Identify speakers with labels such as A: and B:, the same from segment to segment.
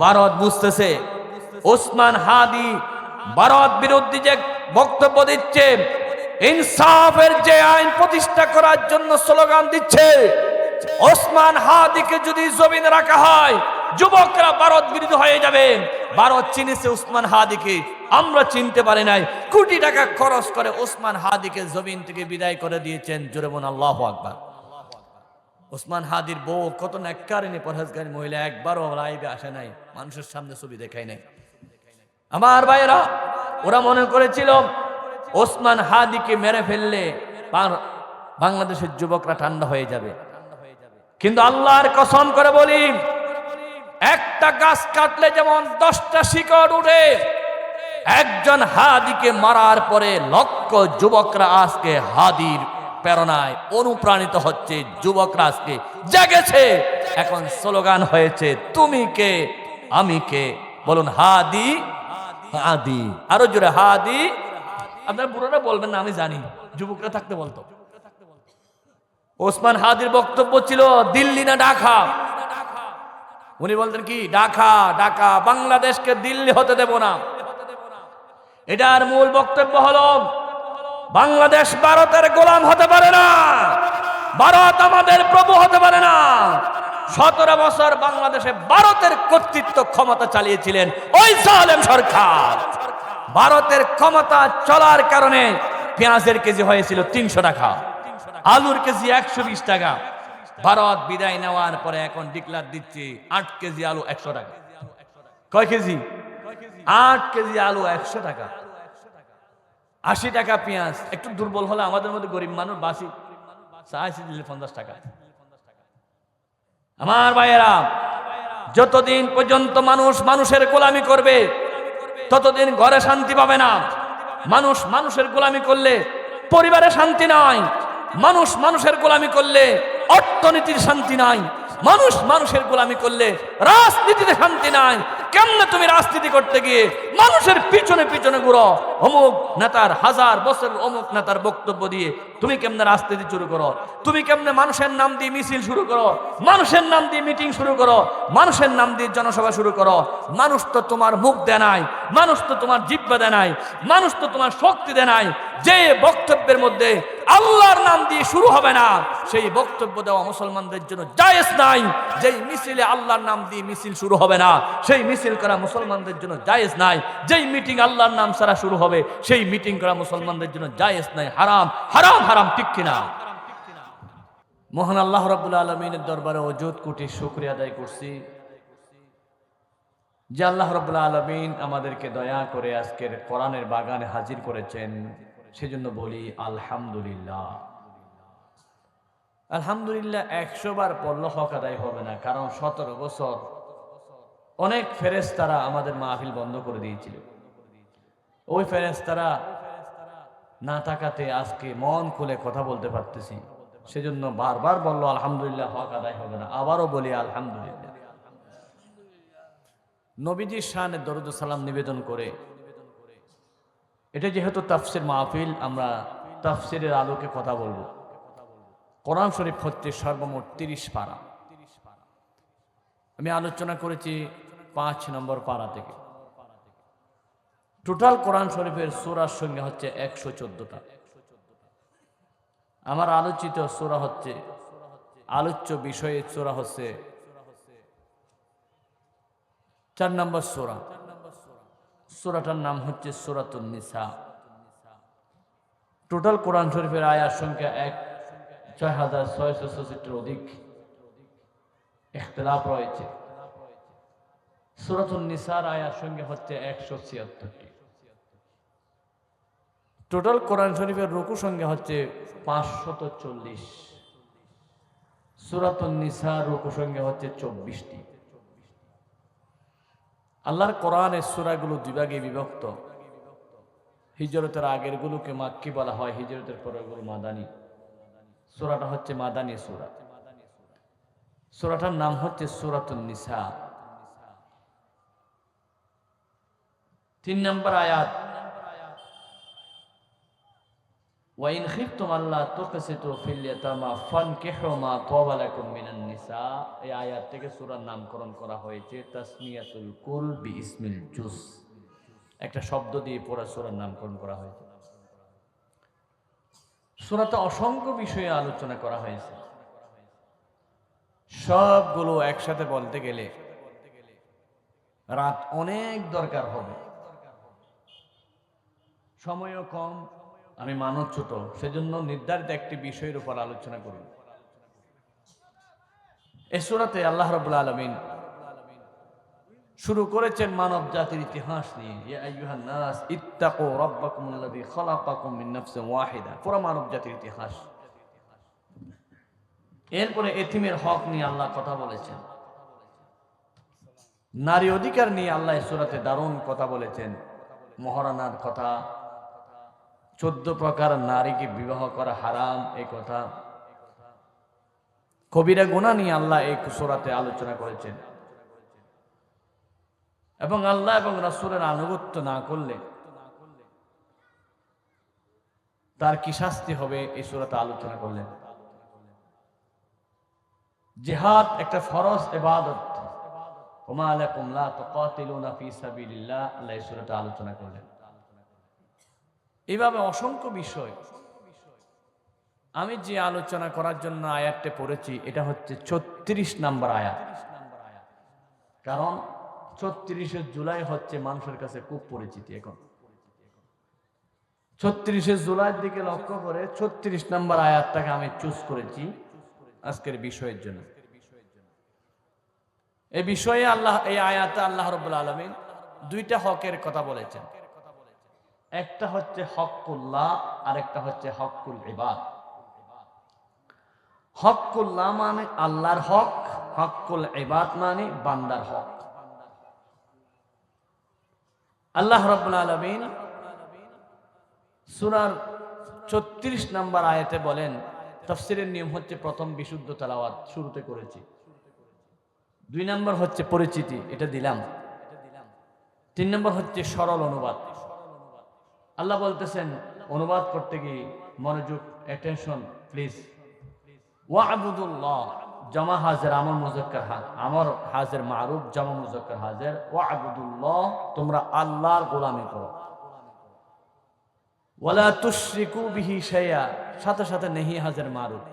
A: ভারত বুঝতেছে ওসমান হাদি ভারত বিরোধী যে বক্তব্য দিচ্ছে, ইনসাফের যে আইন প্রতিষ্ঠা করার জন্য স্লোগান দিচ্ছে, ওসমান হাদিকে যদি জমিনে রাখা হয় যুবকরা ভারত বিরোধী হয়ে যাবে। ভারত চিনেছে ওসমান হাদিকে, আমরা চিনতে পারি নাই। কোটি টাকা খরচ করে ওসমান হাদিকে জমিন থেকে বিদায় করে দিয়েছেন। জোরে বলুন আল্লাহু আকবার। ওসমান হাদির বউ কত নেককারিনী পরহেজগারী মহিলা, একবারও লাইভে আসে নাই, মানুষের সামনে ছবি দেখায় নাই। আমার ভাইয়েরা, ওরা মনে করেছিল ওসমান হাদিকে মেরে ফেললে বাংলাদেশের যুবকরা ঠান্ডা হয়ে যাবে। কিন্তু আল্লাহর কসম করে বলি, একটা গাছ কাটলে যেমন 10টা শিকড় উঠে, একজন হাদিকে মারার পরে লক্ষ যুবকরা আজকে হাদির প্রেরণায় অনুপ্রাণিত হচ্ছে। যুবকরা আজকে জেগেছে। এখন স্লোগান হয়েছে, তুমি কে আমি কে, বলুন হাদি হাদি, আরো জোরে হাদি। আপনার বুড়োরা বলবেন না, আমি জানি, যুবকরা থাকতে বলতো। ওসমান হাদির বক্তব্য ছিল দিল্লি না ঢাকা। উনি বলতেন কি, ঢাকা ঢাকা, বাংলাদেশকে দিল্লি হতে দেব না। এটার মূল বক্তব্য হলো বাংলাদেশ ভারতের গোলাম হতে পারে না, ভারত আমাদের প্রভু হতে পারে না। 17 বছর বাংলাদেশে ভারতের কর্তৃত্ব ক্ষমতা চালিয়েছিলেন ওই জালেম সরকার। ভারতের ক্ষমতা চলার কারণে পেঁয়াজের কেজি হয়েছিল 300 টাকা, আলুর কেজি 120 টাকা। ভারত বিদায় নেওয়ার পরে এখন ডিক্লার দিচ্ছে 8 কেজি আলু 100 টাকা। কয় কেজি? 8 কেজি আলু 100 টাকা। 80 টাকা পেঁয়াজ। একটু দুর্বল হলে আমাদের মধ্যে গরিব মানুষ বাসি চাইছে দিলে 50 টাকা। আমার ভাইয়েরা, যতদিন পর্যন্ত মানুষ মানুষের গোলামি করবে ততদিন ঘরে শান্তি পাবে না। মানুষ মানুষের গোলামি করলে পরিবারে শান্তি নাই, মানুষ মানুষের গোলামি করলে অর্থনীতির শান্তি নাই, মানুষ মানুষের গোলামি করলে রাজনীতিতে শান্তি নাই। কেমনে তুমি রাজনীতি করতে গিয়ে মানুষের পিছনে পিছনে ঘুরো, অমুক নেতার 1000 বছর অমুক নেতার বক্তব্য দিয়ে তুমি কেমনে রাজনীতি শুরু করো? তুমি কেমনে মানুষের নাম দিয়ে মিছিল শুরু করো, মানুষের নাম দিয়ে মিটিং শুরু করো, মানুষের নাম দিয়ে জনসভা শুরু করো? মানুষ তো তোমার মুখ দেয় নাই, মানুষ তো তোমার জিহ্বা দেয় নাই, মানুষ তো তোমার শক্তি দেয় নাই। যে বক্তব্যের মধ্যে আল্লাহর নাম দিয়ে শুরু হবে না, সেই বক্তব্য দেওয়া মুসলমানদের জন্য জায়েজ নাই। যেই মিছিলে আল্লাহর নাম দিয়ে মিছিল শুরু হবে না, সেই মিছিল করা মুসলমানদের জন্য জায়েজ নাই। যেই মিটিং আল্লাহর নাম ছাড়া শুরু হবে, সেই মিটিং করা মুসলমানদের জন্য জায়েজ নাই। হারাম হারাম হারাম, ঠিক কিনা? মহান আল্লাহ রাব্বুল আলামিনের দরবারে অযুত কোটি শুকরিয়া আদায় করছি যে আল্লাহ রাব্বুল আলামিন আমাদেরকে দয়া করে আজকের কোরআনের বাগানে হাজির করেছেন। সেজন্য বলি আলহামদুলিল্লাহ। আলহামদুলিল্লাহ 100 বার পড়লে হক আদায় হবে না, কারণ 17 বছর অনেক ফেরেশতারা আমাদের মাহফিল বন্ধ করে দিয়েছিল। ওই ফেরেশতারা না থাকাতে আজকে মন খুলে কথা বলতে পারতেছি। সেজন্য বারবার বললো আলহামদুলিল্লাহ, হক আদায় হবে না। আবারও বলি আলহামদুলিল্লাহ। নবীজির শানে দরুদ ও সালাম নিবেদন করে, এটা যেহেতু তাফসির মাহফিল, আমরা তাফসিরের আলোকে কথা বলবো। কোরআন শরীফ হচ্ছে সর্বমোট 30 পারা। আমি আলোচনা করেছি 5 নম্বর পারা থেকে। টোটাল কোরআন শরীফের সূরার সংখ্যা হচ্ছে 114টা। আমার আলোচিত সূরা হচ্ছে, আলোচ্য বিষয়ের সূরা হচ্ছে 4 নম্বর সূরা। সূরাটার নাম হচ্ছে সূরাতুন নিসা। টোটাল কোরআন শরীফের আয়াত সংখ্যা 6666 অধিক ইখতিলাফ রয়েছে। সূরাতুন নিসার আয়াত সংখ্যা হচ্ছে 176টি। টোটাল কোরআন শরীফের রুকু সংখ্যা হচ্ছে 540। সূরাতুন নিসার রুকু সংখ্যা হচ্ছে 24টি। আল্লাহর কোরআনের সূরাগুলো দুই ভাগে বিভক্ত। হিজরতের আগের গুলোকে মাক্কি বলা হয়, হিজরতের পরের গুলো মাদানী। সূরাটা হচ্ছে মাদানী সূরা। সূরাটার নাম হচ্ছে সূরাতুন নিসা। 3 নম্বর আয়াত, ওয়াইন খিফতুম আল্লাহ তুকসিতু ফিল ইয়াতামা ফানকিহু মা তাবা লাকুম মিনান নিসা। এই আয়াত থেকে সূরার নামকরণ করা হয়েছে তাসমিয়াতুল কুল বিইসমিল জুজ, একটা শব্দ দিয়ে পুরো সূরার নামকরণ করা হয়েছে। সূরাতে অসংখ্য বিষয়ে আলোচনা করা হয়েছে, সবগুলো একসাথে বলতে গেলে রাত অনেক দরকার হবে, সময়ও কম, আমি মানুষ ছোট, সেজন্য নির্ধারিত একটি বিষয়ের উপর আলোচনা করি। এই সূরাতে আল্লাহ রাব্বুল আলামিন শুরু করেছেন মানব জাতির ইতিহাস নিয়ে। ইয়া আইয়ুহান নাস ইত্তাকু রাব্বাকুমুল্লাযী খালাকাকুম মিন নাফসিন ওয়াহিদা, পুরো মানব জাতির ইতিহাস। এরপরে এতিমের হক নিয়ে আল্লাহ কথা বলেছেন, নারী অধিকার নিয়ে আল্লাহ এই সূরাতে দারুণ কথা বলেছেন, মহারানার কথা, 14 প্রকার নারীকে বিবাহ করা হারাম এই কথা, কবিরা গুনাহ নিয়ে আল্লাহ এই সূরাতে আলোচনা করেছেন, এবং আল্লাহ এবং রাসূলের আনুগত্য না করলে তার কি শাস্তি হবে এই সূরাতে আলোচনা করলেন। জিহাদ একটা ফরজ ইবাদত, ওমা লাকুম লা তুকাতিলুনা ফি সাবিলিল্লাহ, আল্লাহ এই সূরাতে আলোচনা করলেন। এইভাবে অসংখ্য বিষয়। আমি যে আলোচনা করার জন্য আয়াতটা পড়েছি এটা হচ্ছে 36 নম্বর আয়াত, কারণ 36 জুলাই হচ্ছে মানুষের কাছে খুব পরিচিতি। এখন 36 জুলাইয়ের দিকে লক্ষ্য করে 36 নম্বর আয়াতটাকে আমি চুজ করেছি আজকের বিষয়ের জন্য। এই বিষয়ে আল্লাহ, এই আয়াতে আল্লাহ রাব্বুল আলামিন দুইটা হকের কথা বলেছেন, একটা হচ্ছে হকুল্লাহ আর একটা হচ্ছে হকুল ইবাদ। হকুল্লাহ মানে আল্লাহর হক, হকুল ইবাদ মানে বান্দার হক। আল্লাহ রাব্বুল আলামিন সূরার 36 নম্বর আয়াতে বলেন, তাফসীরের নিয়ম হচ্ছে প্রথম বিশুদ্ধ তেলাওয়াত শুরুতে করেছি, 2 নম্বর হচ্ছে পরিচিতি, এটা দিলাম, 3 নম্বর হচ্ছে সরল অনুবাদ। আল্লাহ বলতেছেন অনুবাদ করতে গিয়ে মনোযোগ, অ্যাটেনশন প্লিজ। ওয়া'বুদুল্লাহ জামা হাজির আমর মুযাক্কার আমর হাজির মারুফ জামা মুযাক্কার হাজির, ওয়া'বুদুল্লাহ তোমরা আল্লাহর গোলামি করো, ওয়ালা তুশরিকু বিহি শাইআ সাথে সাথে নেহি হাজির মারুফ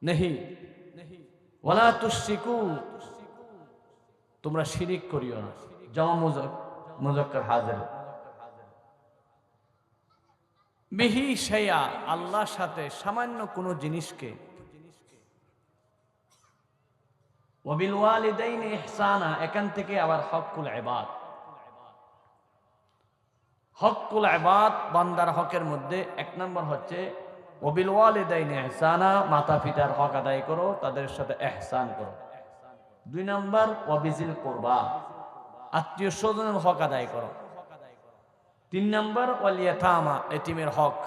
A: নেহি, ওয়ালা তুশরিকু তোমরা শিরিক করিও না, জামা মুযাক্কার হাজির, বিহি শাইআ আল্লাহর সাথে সামান্য কোনো জিনিসকে, ওয়াবিল ওয়ালিদাইনি ইহসানা এখান থেকে আবার হকুল ইবাদ। হকুল ইবাদ বান্দার হকের মধ্যে 1 নম্বর হচ্ছে ওয়াবিল ওয়ালিদাইনি ইহসানা, মাতা পিতার হক আদায় করো, তাদের সাথে ইহসান করো। 2 নম্বর ওয়াবিজিল কুরবা, আত্মীয় স্বজনের হক আদায় করো। 3 নম্বর ওয়াল ইয়াতামা এতিমের হক।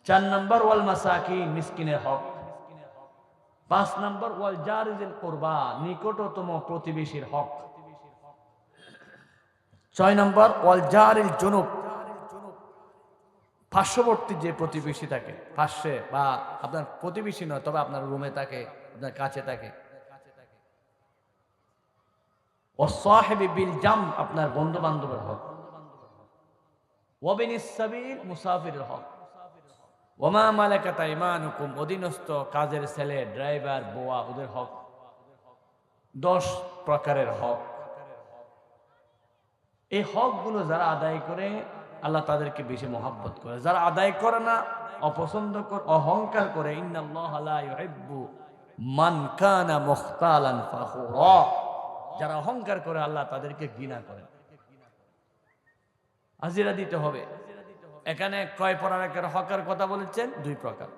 A: 4 নম্বর ওয়াল মাসাকিন মিসকিনের হক। 5 নম্বর ওয়াল জারিজিল কুরবা নিকটতম প্রতিবেশীর হক। 6 নম্বর ওয়াল জারিল জুনুব পার্শ্ববর্তী যে প্রতিবেশী থাকে, পাশে বা আপনার প্রতিবেশী নয় তবে আপনার রুমে থাকে, আপনার কাছে থাকে। ওয়াসাহিবি বিল জাম আপনার বন্ধু বান্ধবের হক। ওয়াবিনিস সাবিল মুসাফিরের হক। ওয়ামা মালাকাত আইমানুকুম অধীনস্থ কাজের ছেলে, ড্রাইভার, বোয়া ওদের হক। 10 প্রকারের হক। এই হকগুলো যারা আদায় করে আল্লাহ তাদেরকে বেশি মহব্বত করে, যারা আদায় করে না, অপছন্দ করে, অহংকার করে, ইন্নাল্লাহা লা ইউহিব্বু মান কানা মুখতালান ফাখুরা, যারা অহংকার করে আল্লাহ তাদেরকে ঘৃণা করেন। হাজিরা দিতে হবে। এখানে কয় প্রকারের হকের কথা বলেছেন? 2 প্রকার।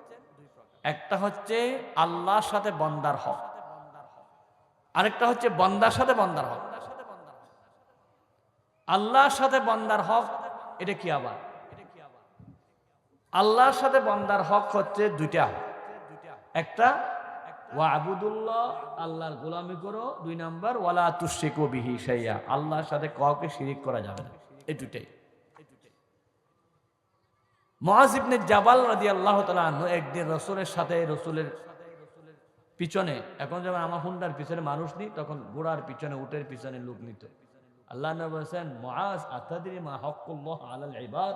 A: একটা হচ্ছে আল্লাহর সাথে বান্দার হক, আরেকটা হচ্ছে বান্দার সাথে বান্দার হক। আল্লাহর সাথে বান্দার হক এটা কি? আবার আল্লাহর সাথে বান্দার হক হচ্ছে 2টা। একটা ওয়া'বুদুল্লাহ আল্লাহর গোলামি করো, 2 নম্বর ওয়ালা তুশরিকু বিহি শাইআ আল্লাহর সাথে কাউকে শিরিক করা যাবে না। এই 2টাই। মুআজ ইবনে জাবাল রাদিয়াল্লাহু তাআলা আনহু একদিন রাসূলের সাথে রাসূলের পিছনে, এখন যেমন আমার হুন্ডার পিছনে মানুষ নেই, তখন ঘোড়ার পিছনে উটের পিছনে লোক নিত। আল্লাহ নবী বলেছেন, মুআজ আতাদরি মা হাক্কুল্লাহ আলাল ইবাদ,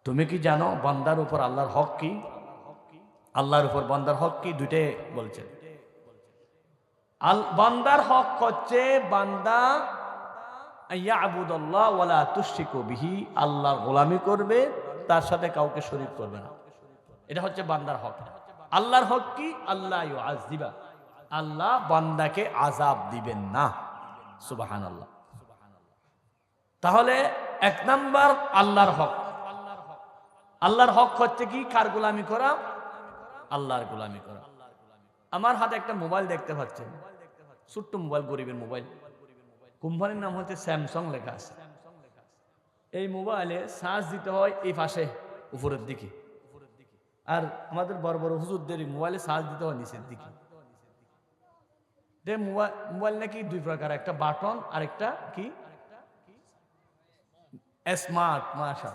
A: তুমি কি জানো বান্দার উপর আল্লাহর হক কি? আল্লাহর উপর বান্দার হক কি? দুইটাই বলছেন। বান্দার হক হচ্ছে বান্দা ইয়াবুদাল্লাহ ওয়ালা তুশরিকু বিহি, আল্লাহর গোলামি করবে, তার সাথে কাউকে শরীক করবে না। এটা হচ্ছে বান্দার হক। আল্লাহর হক কি? আল্লাহ ইউআযিবা, আল্লাহ বান্দাকে আযাব দিবেন না। সুবহানাল্লাহ। তাহলে এক নাম্বার আল্লাহর হক। আল্লাহর হক হচ্ছে কি? কার গোলামি করা? আল্লাহর গোলামি করা। আমার হাতে একটা মোবাইল দেখতে পাচ্ছেন, ছোট্ট মোবাইল, গরিবের মোবাইল। কোম্পানির নাম হচ্ছে স্যামসাং লেখা আছে। এই মোবাইলে চার্জ দিতে হয় এই পাশে উপরের দিকে, আর আমাদের বড় বড় হুজুরদের মোবাইলে চার্জ দিতে হয় নিচের দিকে। মোবাইল নাকি দুই প্রকার, একটা বাটন আর একটা কি স্মার্ট। মাশা,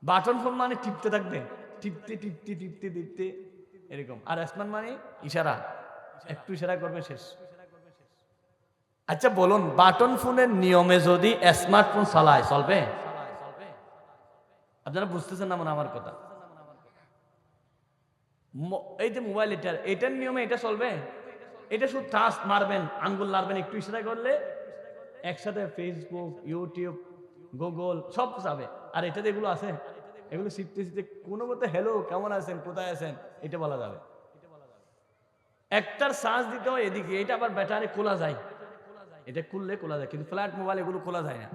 A: বাটন ফোন মানে টিপতে থাকবে, টিপতে টিপতে টিপতে টিপতে এরকম, আর স্মার্ট মানে ইশারা, একটু ইশারা করবে শেষ। আচ্ছা বলুন, বাটন ফোনের নিয়মে যদি স্মার্টফোন চালায় চলবে? আপনারা বুঝতেছেন না মনে আমার কথা? এই যে মোবাইল, এটার নিয়মে এটা চলবে? এটা শুধু টাচ মারবেন, আঙ্গুল নাড়বেন, একটু ইশারা করলে একসাথে ফেসবুক, ইউটিউব, গুগল সব যাবে। আর এটাতে এগুলো আছে, এগুলো শিখতে শিখতে কোনো মতে হ্যালো কেমন আছেন, কোথায় আছেন এটা বলা যাবে। একটার চার্জ দিতে হয় এদিকে, এটা আবার ব্যাটারি খোলা যায়, এটা খুললে খোলা যায়, কিন্তু ফ্ল্যাট মোবাইল এগুলো খোলা যায় না।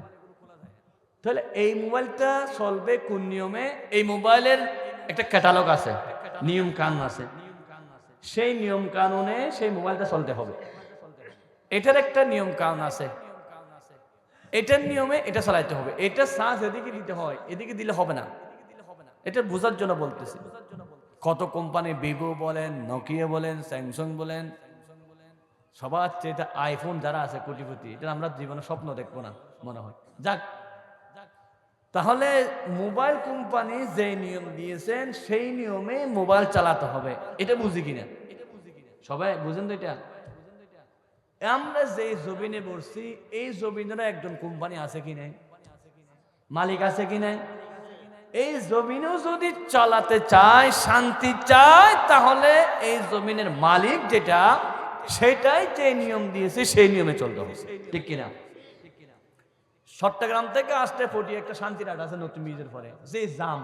A: তাহলে এই মোবাইলটা চলবে কোন নিয়মে? এই মোবাইলের একটা ক্যাটালগ আছে, নিয়ম কানুন আছে, সেই নিয়ম কানুনে সেই মোবাইলটা চলতে হবে। এটার একটা নিয়ম কানুন আছে, এটার নিয়মে এটা চালাইতে হবে। এটা চার্জ এদিকে দিতে হয়, এদিকে দিলে হবে না। এটা বোঝার জন্য বলতেছি। কত কোম্পানি, ভিভো বলেন, নোকিয়া বলেন, স্যামসাং বলেন, সবার চেয়ে আইফোন যারা আছে কোটিপতি, এটা আমরা জীবনে স্বপ্ন দেখবো না মনে হয়। যাক, তাহলে মোবাইল কোম্পানি যে নিয়ম দিয়েছেন সেই নিয়মে মোবাইল চালাতে হবে, এটা বুঝি কিনা? সবাই বুঝেন তো এটা? আমরা যে জমিনে বসছি, এই জমিনেরও একজন কোম্পানি আছে কি নাই, মালিক আছে কি নাই? এই জমিনেও যদি চালাতে চায়, শান্তি চায়, তাহলে এই জমিনের মালিক যেটা, সেটাই যে নিয়ম দিয়েছে সেই নিয়মে চলতে হবে, ঠিক কিনা? চট্টগ্রাম থেকে আসতে ফটি একটা শান্তিরাট আছে নতুন ব্রিজের পরে, যে জাম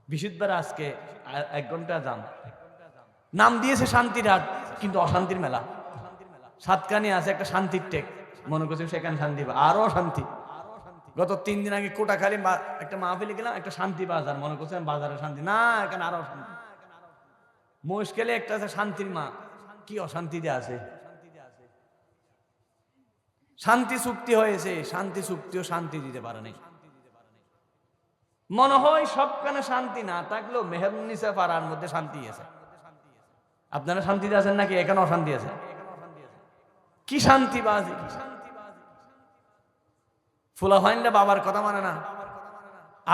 A: বিশুদ্ধবার আজকে 1 ঘন্টা জাম, নাম দিয়েছে শান্তিরাট, কিন্তু অশান্তির মেলা। সাতকানি আছে একটা শান্তির টেক, মনে করছেন সেখানে শান্তি, আরো শান্তি। গত 3 দিন আগে কোটাখালী একটা মাহফিলে গেলাম, একটা শান্তি বাজার, মনে করছেন বাজারে শান্তি না, এখানে আরো শান্তি। মহেশখালী একটা আছে শান্তির মা, কি অশান্তিতে আছে। শান্তি চুক্তি হয়েছে, শান্তি চুক্তিও শান্তি দিতে পারে নাই। মনে হয় সবখানে শান্তি না থাকলেও মেহেরুন্নিসা পাড়ার মধ্যে শান্তি আছে। আপনারা শান্তিতে আছেন নাকি এখানে অশান্তি আছে? কি শান্তি বাজি! ফুলা ভাইনরা বাবার কথা মানে না।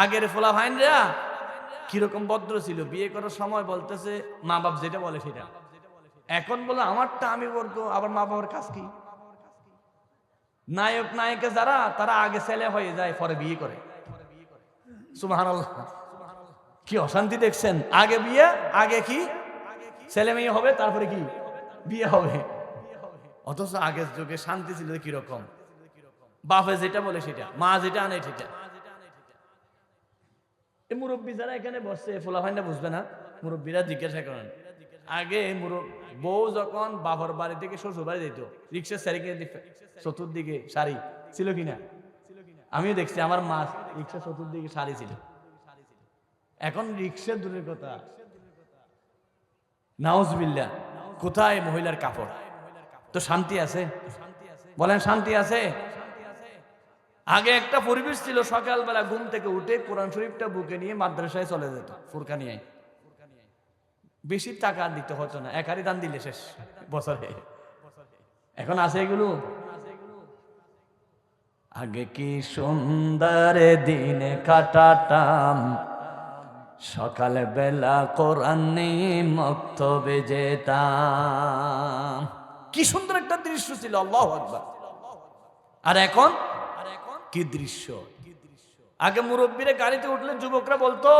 A: আগের ফুলা ভাইনরা কিরকম ভদ্র ছিল, বিয়ে করার সময় বলতেছে মা বাপ যেটা বলে সেটা, এখন বলে আমারটা আমি বলবো, আবার মা বাবার কাজ কি? নায়ক নায়িকা যারা, তারা আগে ছেলে হয়ে যায়, পরে বিয়ে করে। সুবহানাল্লাহ, কি অশান্তি দেখছেন! আগে বিয়ে, আগে কি ছেলে মেয়ে হবে, তারপরে কি বিয়ে হবে। অথচ আগের যুগে শান্তি ছিল কিরকম, বাপে যেটা বলে সেটা, মা যেটা আনে সেটা। এই মুরব্বী যারা এখানে বসছে, ফোলাফাইনটা বুঝবে না, মুরব্বীরা জিজ্ঞাসা করেন। আগে বউ যখন বাপর বাড়ি থেকে শ্বশুর বাড়ি যেত, রিক্সার সারিকে চতুর্দিকে শাড়ি ছিল কিনা? আমিও দেখছি, আমার মা রিক্সা চতুর্দিকে শাড়ি ছিল। এখন রিক্সার দূরের কথা, নাউজুবিল্লাহ, কোথায় মহিলার কাপড়? তো শান্তি আছে? বলেন শান্তি আছে? আগে একটা পরিবেশ ছিল, সকালবেলা ঘুম থেকে উঠে কোরআন শরীফটা বুকে নিয়ে মাদ্রাসায় চলে যেত, ফুরকানিয়ায়। বেশি টাকা দিতে হতো না, 1 হাড়ি দান দিলে শেষ বছরে। এখন আছে এগুলো? আগে কি সুন্দর দিন কাটাতাম, সকাল বেলা কোরআন নিয়ে মক্তবে যেতাম। কি সুন্দর একটা দৃশ্য ছিল, আল্লাহু আকবার। আর এখন কি দৃশ্য! আগে মুরব্বীরা গাড়িতে উঠলে যুবকরা বলতো,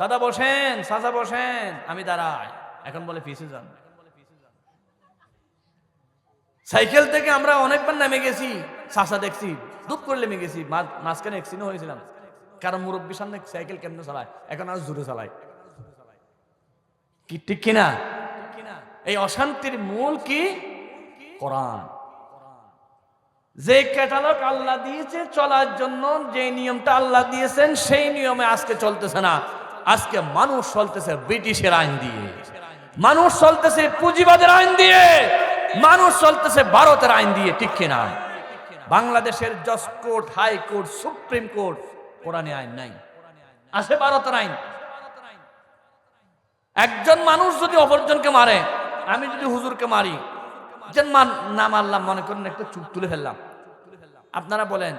A: দাদা বসেন, চাচা বসেন, আমি দাঁড়াই। এখন বলে পিছে যান। সাইকেল থেকে আমরা অনেকবার নেমে গেছি, চাচা দেখছি দুপ করে নেমে গেছি, মাঝখানে অ্যাক্সিডেন্ট হয়েছিলাম। কারণ মুরব্বীর সামনে সাইকেল কেমনে চালায়, এখন আর জোরে চালায়। কি ঠিক কিনা? এই অশান্তির মূল কি? কোরআন। যে ক্যাটালগ আল্লাহ দিয়েছে চলার জন্য, যে নিয়মটা আল্লাহ দিয়েছেন সেই নিয়মে আজকে চলতেছে না। আজকে মানুষ চলতেছে ব্রিটিশের আইন দিয়ে, মানুষ চলতেছে পুঁজিবাদের আইন দিয়ে, মানুষ চলতেছে ভারতের আইন দিয়ে। ঠিক কিনা? বাংলাদেশের জজ কোর্ট, হাইকোর্ট, সুপ্রিম কোর্ট কোরআনে আইন নাই, আছে ভারতের আইন। একজন মানুষ যদি অপরজনকে মারে, আমি যদি হুজুরকে মারি, না মারলাম, মনে করেন একটা চুপ তুলে ফেললাম, আপনারা বলেন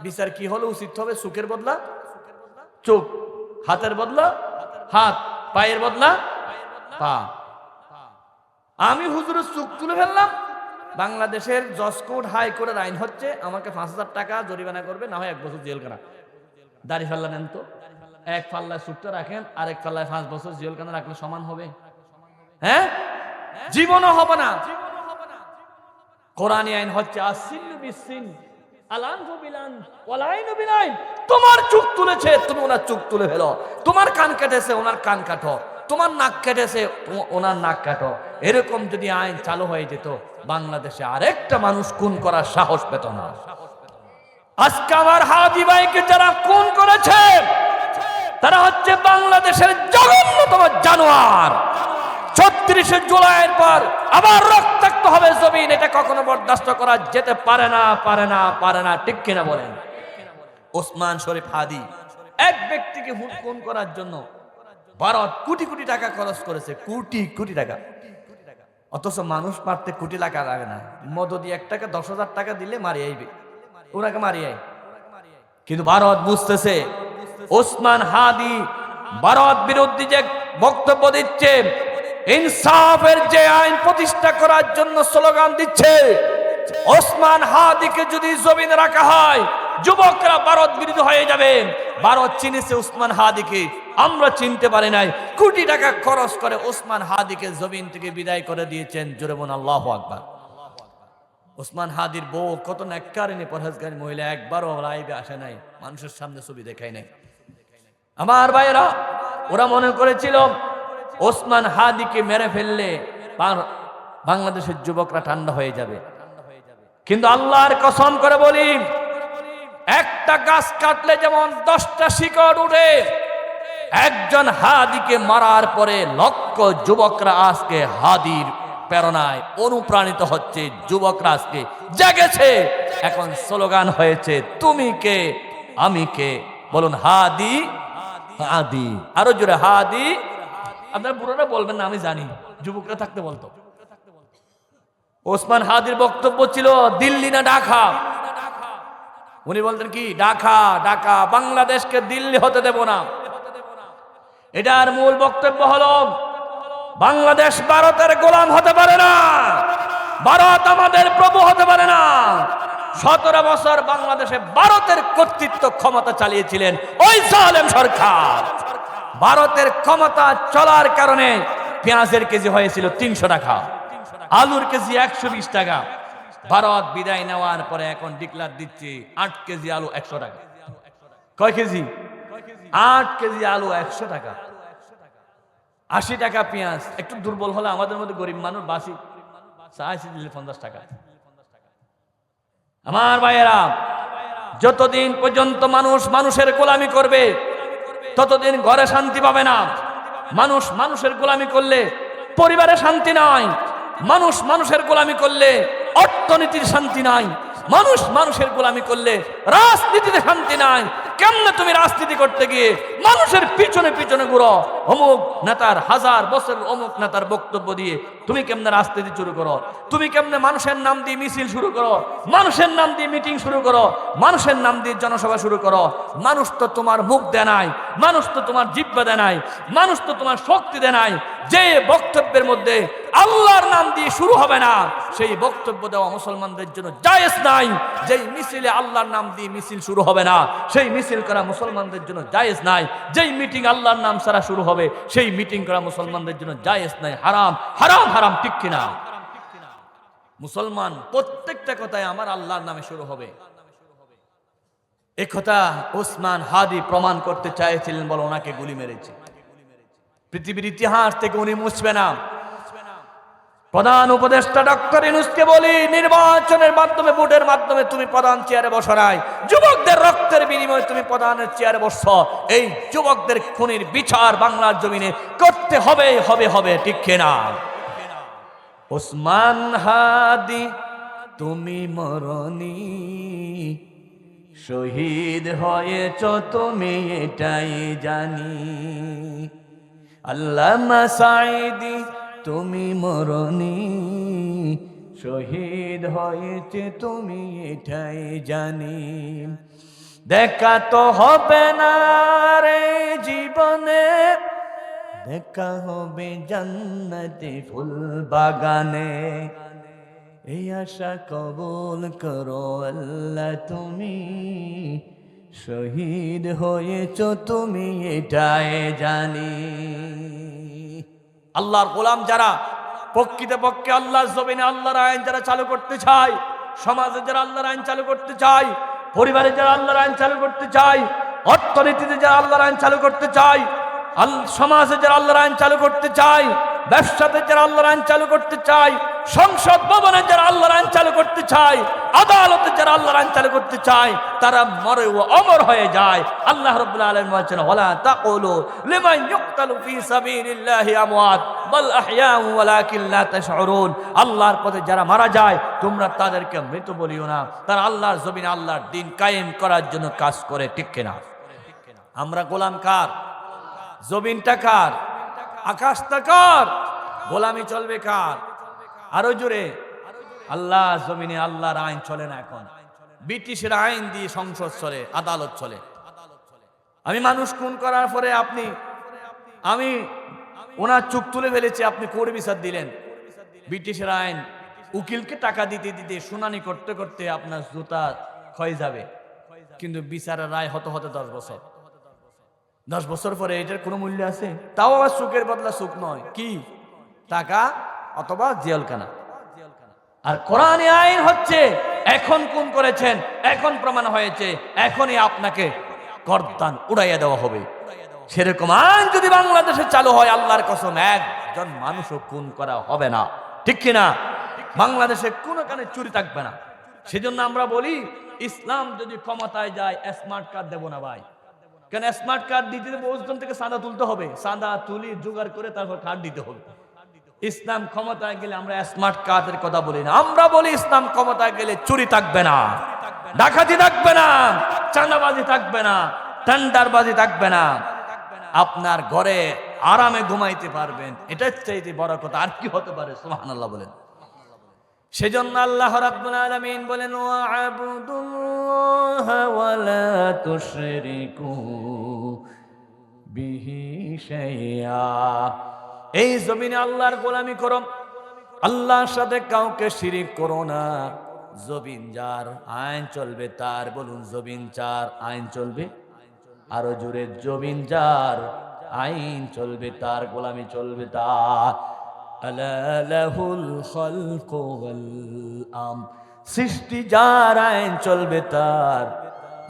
A: বিচার কি হলো উচিত হবে? চোখের বদলা চোখ, হাতের বদলা হাত, পায়ের বদলা পা। আমি হুজুরের চোখ তুলে ফেললাম, বাংলাদেশের জজ কোর্ট হাইকোর্টের আইন হচ্ছে আমাকে 5,000 টাকা জরিমানা করবে, না হয় 1 বছর জেলখানা। দাড়ি ফাল্লা নেন তো, এক পাল্লায় চুপটা রাখেন, আরেক পাল্লায় 5 বছর জেলখানা রাখলে সমান হবে? হ্যাঁ, জীবনও হবে না। কোরআনী আইন হচ্ছে আসিল্লু বিসিন, আলানহু বিলান, ওয়ালাইনু বিলাইন। তোমার চোখ তুলেছে, তুমি ওনার চোখ তুলে ফেলো। তোমার কান কেটেছে, ওনার কান কাটো। তোমার নাক কেটেছে, ওনার নাক কাটো। এরকম যদি আইন চালু হয়ে যেত, বাংলাদেশে আরেকটা মানুষ খুন করার সাহস পেত না। আজকে আমার হাজি ভাইকে যারা খুন করেছে, তারা হচ্ছে বাংলাদেশের জঘন্যতম জানোয়ার। 36শে জুলাইয়ের পর আবার রক্তাক্ত হবে জমিন, এটা কখনো বরদাস্ত করা যেতে পারে না, পারে না, পারে না। ঠিক কিনা বলেন? ওসমান শরীফ হাদি এক ব্যক্তিকে খুন করার জন্য ভারত কোটি কোটি টাকা খরচ করেছে, কোটি কোটি টাকা। অথচ মানুষ মারতে কোটি টাকা লাগে না, মদদি 1 টাকা 10,000 টাকা দিলে মারি আইবে, ওনাকে মারি আই। কিন্তু ভারত বুঝতেছে ওসমান হাদি ভারত বিরোধী যে বক্তব্য দিচ্ছে, ইনসাফের যে আইন প্রতিষ্ঠা করার জন্য স্লোগান দিচ্ছে, ওসমান হাদিকে যদি জমিনে রাখা হয়, যুবকরা ভারত বিরোধী হয়ে যাবে। ভারত চিনেছে ওসমান হাদিকে, আমরা চিনতে পারি নাই। কোটি টাকা খরচ করে ওসমান হাদিকে জমিন থেকে বিদায় করে দিয়েছেন। জোরে বলুন আল্লাহু আকবার। ওসমান হাদির বউ কত নেককারিনী পরহেজগারী মহিলা, একবারও লাইভে আসে নাই, মানুষের সামনে ছবি দেখায় নাই। আমার ভাইয়েরা, ওরা মনে করেছিল ওসমান হাদিকে মেরে ফেললে বাংলাদেশের যুবকরা ঠান্ডা হয়ে যাবে। কিন্তু আল্লাহর কসম করে বলি, একটা গাছ কাটলে যেমন 10টা শিকড় উঠে, একজন হাদিকে মারার পরে লক্ষ যুবকরা আজকে হাদির প্রেরণায় অনুপ্রাণিত হচ্ছে। যুবকরা আজকে জেগেছে, এখন স্লোগান হয়েছে তুমি কে আমি কে। বলুন হাদি হাদি, আরো জোরে হাদি। আপনার বুড়োরা বলবেন না, আমি জানি, যুবকরা থাকতে বলতো। ওসমান হাদির বক্তব্য ছিল দিল্লি না ঢাকা। উনি বলতেন কি, ঢাকা, ঢাকা, বাংলাদেশকে দিল্লি হতে দেব না। এটার মূল বক্তব্য হলো বাংলাদেশ ভারতের গোলাম হতে পারে না, ভারত আমাদের প্রভু হতে পারে না। 17 বছর বাংলাদেশে ভারতের কর্তৃত্ব ক্ষমতা চালিয়েছিলেন ওই জালেম সরকার। ভারতের ক্ষমতা চলার কারণে পেঁয়াজের কেজি হয়েছিল 300 টাকা, আলুর কেজি 120 টাকা। ভারত বিদায় নেওয়ার পরে এখন ডিক্লার দিচ্ছে 8 কেজি আলু 100 টাকা। কয় কেজি? 8 কেজি আলু 100 টাকা। 80 টাকা পেঁয়াজ। একটু দুর্বল হলে আমাদের মধ্যে গরিব মানুষ বাসি চাইছি দিলে 50 টাকা। আমার ভাইয়েরা, যতদিন পর্যন্ত মানুষ মানুষের গোলামি করবে, ততদিন ঘরে শান্তি পাবে না। মানুষ মানুষের গোলামি করলে পরিবারে শান্তি নাই, মানুষ মানুষের গোলামি করলে অর্থনীতির শান্তি নাই, মানুষ মানুষের গোলামি করলে রাজনীতিতে শান্তি নাই। কেমনে তুমি রাজনীতি করতে গিয়ে মানুষের পিছনে পিছনে ঘুরো, অমুক নেতার 1000 বছর অমুক নেতার বক্তব্য দিয়ে তুমি কেমনে রাজনীতি শুরু করো, তুমি কেমনে মানুষের নাম দিয়ে মিছিল শুরু করো, মানুষের নাম দিয়ে মিটিং শুরু করো, মানুষের নাম দিয়ে জনসভা শুরু করো। মানুষ তো তোমার মুখ দেয় নাই, মানুষ তো তোমার জিহ্বা দেয় নাই, মানুষ তো তোমার শক্তি দেয় নাই। যে বক্তব্যের মধ্যে আল্লাহর নাম দিয়ে শুরু হবে না, সেই বক্তব্য দেওয়া মুসলমানদের জন্য জায়েজ নাই। যেই মিছিলে আল্লাহর নাম দিয়ে মিছিল শুরু হবে না, সেই মিছিল করা মুসলমানদের জন্য জায়েজ নাই। যেই মিটিং আল্লাহর নাম ছাড়া শুরু হবে, সেই মিটিং করা মুসলমানদের জন্য জায়েজ নাই। হারাম হারাম হারাম, ঠিক কিনা? মুসলমান প্রত্যেকটা কথায় আমার আল্লাহর নামে শুরু হবে, এ কথা ওসমান হাদি প্রমাণ করতে চাইছিলেন বলে ওনাকে গুলি মেরেছে। পৃথিবীর ইতিহাস থেকে উনি মুছবে না। প্রধান উপদেষ্টা ডক্টর ইউনূসকে বলি, নির্বাচনের মাধ্যমে, ভোটের মাধ্যমে তুমি প্রধান চেয়ারে বসো নাই, যুবকদের রক্তের বিনিময়ে তুমি প্রধানের চেয়ারে বসছো। এই যুবকদের খুনির বিচার বাংলার জমিনে করতে হবে হবে হবে, ঠিক কিনা? ওসমান হাদি তুমি মরনি, শহীদ হয়েছ তুমি এটাই জানি। আল্লামা সাঈদী তুমি মরনি, শহীদ হয়েছে তুমি এটাই জানি। দেখা তো হবে না রে জীবনে, দেখা হবে জান্নাতে ফুল বাগানে। এই আশা কবুল করো আল্লাহ তুমি, শহীদ হয়েছ তুমি এটাই জানি। আল্লাহর গোলাম যারা, প্রকৃতপক্ষে আল্লাহর জমিনে আল্লাহর আইন যারা চালু করতে চায়, সমাজে যারা আল্লাহর আইন চালু করতে চায়, পরিবারে যারা আল্লাহর আইন চালু করতে চায়, অর্থনীতিতে যারা আল্লাহর আইন চালু করতে চায়, সমাজে যারা আল্লাহর আইন চালু করতে চায়, ব্যবসাতে যারা আল্লাহর আইন চালু করতে চায়, সংসদ ভবনে যারা আল্লাহর আইন চালু করতে চায়, আদালতে যারা আল্লাহর আইন চালু করতে চায়, তারা মরে ও অমর হয়ে যায়। আল্লাহ রাব্বুল আলামিন বলেছেন, ওয়ালা তাকুলু লিমান ইউকতালু ফি সাবিলিল্লাহি আমওয়াত বাল আহইয়াউ ওয়ালাকিন লা তাশউরুন। আল্লাহর পথে যারা মারা যায় তোমরা তাদেরকে মৃত বলিও না, তারা আল্লাহর জমিনে আল্লাহর দ্বীন কায়েম করার জন্য কাজ করে, ঠিক কিনা? আমরা গোলাম কার? জমিনটা কার? আকাশটা কার? গোলামি চলবে কার? আরো জোরে। আল্লাহ জমিনে আল্লাহর আইন চলে না। এখন ব্রিটিশের আইন দিয়ে সংসদ চলে, আদালত চলে। আমি মানুষ খুন করার পরে আমি ওনার চোখ তুলে ফেলেছি, আপনি কোর্ট বিচার দিলেন। ব্রিটিশের আইন, উকিলকে টাকা দিতে দিতে শুনানি করতে করতে আপনার জুতা ক্ষয় যাবে, কিন্তু বিচারের রায় হতে হতে 10 বছর। 10 বছর পরে এটার কোনো মূল্য আছে? তাও আবার সুখের বদলা সুখ নয়, কি? টাকা অথবা জেলখানা। আর কোরআনে আইন হচ্ছে, এখন খুন করেছেন, এখন প্রমাণ হয়েছে, এখনই আপনাকে গর্দান উড়াইয়া দেওয়া হবে। সেরকম আইন যদি বাংলাদেশে চালু হয়, আল্লাহর কসম একজন মানুষও খুন করা হবে না, ঠিক কিনা? বাংলাদেশে কোনো কানে চুরি থাকবে না। সেজন্য আমরা বলি, ইসলাম যদি ক্ষমতায় যায় স্মার্ট কার্ড দেব না ভাই। কেন স্মার্ট কার্ড দিতে ওজন থেকে চাঁদা তুলতে হবে, চাঁদা তুলি জোগাড় করে তারপর কার্ড দিতে হবে। ইসলাম ক্ষমতায় গেলে আমরা স্মার্ট কার্ডের কথা বলি না, আমরা বলি ইসলাম ক্ষমতায় গেলে চুরি থাকবে না, ডাকাতি থাকবে না, চাঁদাবাজি থাকবে না, টেন্ডারবাজি থাকবে না, আপনার ঘরে আরামে ঘুমাইতে পারবেন। এটার চাইতে বড় কথা আর কি হতে পারে? সুবহানাল্লাহ বলেন। সেজন্য আল্লাহ রাব্বুল আলামিন বলেন, ওয়া'বুদুল্লাহা ওয়া লা তুশরিকু বিহি শাইআ। এই জমিনে আল্লাহর গোলামি করো, আল্লাহর সাথে কাউকে শিরিক করো না। জমিন যার আইন চলবে তার, বলুন জমিন যার আইন চলবে, আরো জোরে, জমিন যার আইন চলবে তার, গোলামি চলবে তার। আলা লাহুল খালকু ওয়াল আমর, সৃষ্টি যার আইন চলবে তার।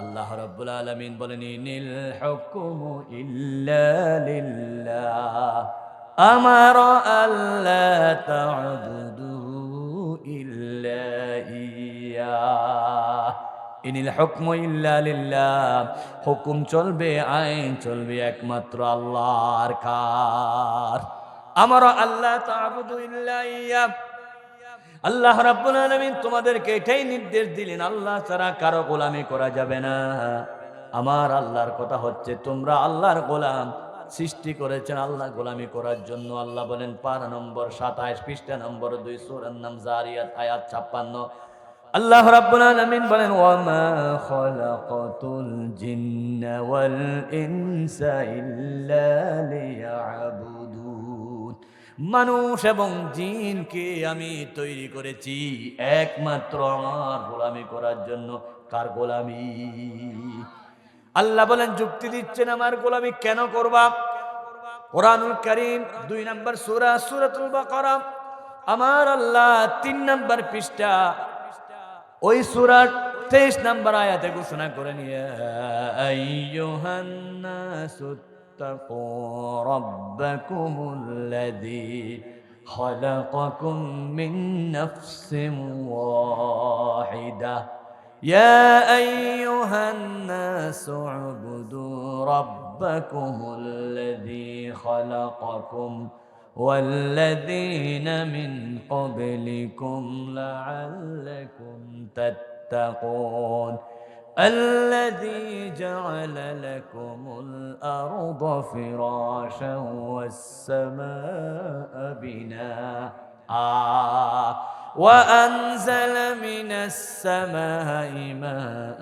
A: আল্লাহ রাব্বুল আলামিন বলেন, ইনিল হুকমু ইল্লা লিল্লাহ আমারা আল্লা তা'বুদু ইল্লা ইয়্যাহ। ইনিল হুকমু ইল্লা লিল্লাহ, হুকুম চলবে, আইন চলবে একমাত্র আল্লাহর। কার? আমারা আল্লা তা'বুদু ইল্লা ইয়্যাহ। আল্লাহ রাব্বুল আলামিন তোমাদেরকে এটাই নির্দেশ দিলেন, আল্লাহ ছাড়া কারো গোলামি করা যাবে না। আমার আল্লাহর কথা হচ্ছে তোমরা আল্লাহর গোলাম সৃষ্টি করেছেন আল্লাহ গোলামি করার জন্য। আল্লাহ বলেন পারা নম্বর 27 পৃষ্ঠা নম্বর 2 সূরার নাম জারিয়াত আয়াত 56। আল্লাহ রাব্বুল আলামিন বলেন ওয়ামা খালাকাতুল জিন্না ওয়াল ইনসা ইল্লা লিয়াবুদুন। মানুষ এবং জিনকে আমি তৈরি করেছি একমাত্র আমার গোলামি করার জন্য। কার গোলামি? আল্লাহ বলেন যুক্তি দিচ্ছেন আমার গোলামি কেন করবা? কোরআনুল কারীম 2 নম্বর সূরা সূরাতুল বাকারা আমার আল্লাহ 3 নম্বর পৃষ্ঠা ওই সূরার 23 নম্বর আয়াতে ঘোষণা করেন ইয়া আইয়ুহান নাসুত্তাকু রাব্বাকুমুল্লাযী খালাকাকুম মিন নাফসিন ওয়াহিদা ইয়া আইয়ুহান নাসু উবুদু রাব্বাকুমুল্লাযী খালাকাকুম والذين من قبلكم لعلكم تتقون الذي جعل لكم الأرض فراشا والسماء بناء وأنزل من السماء ماء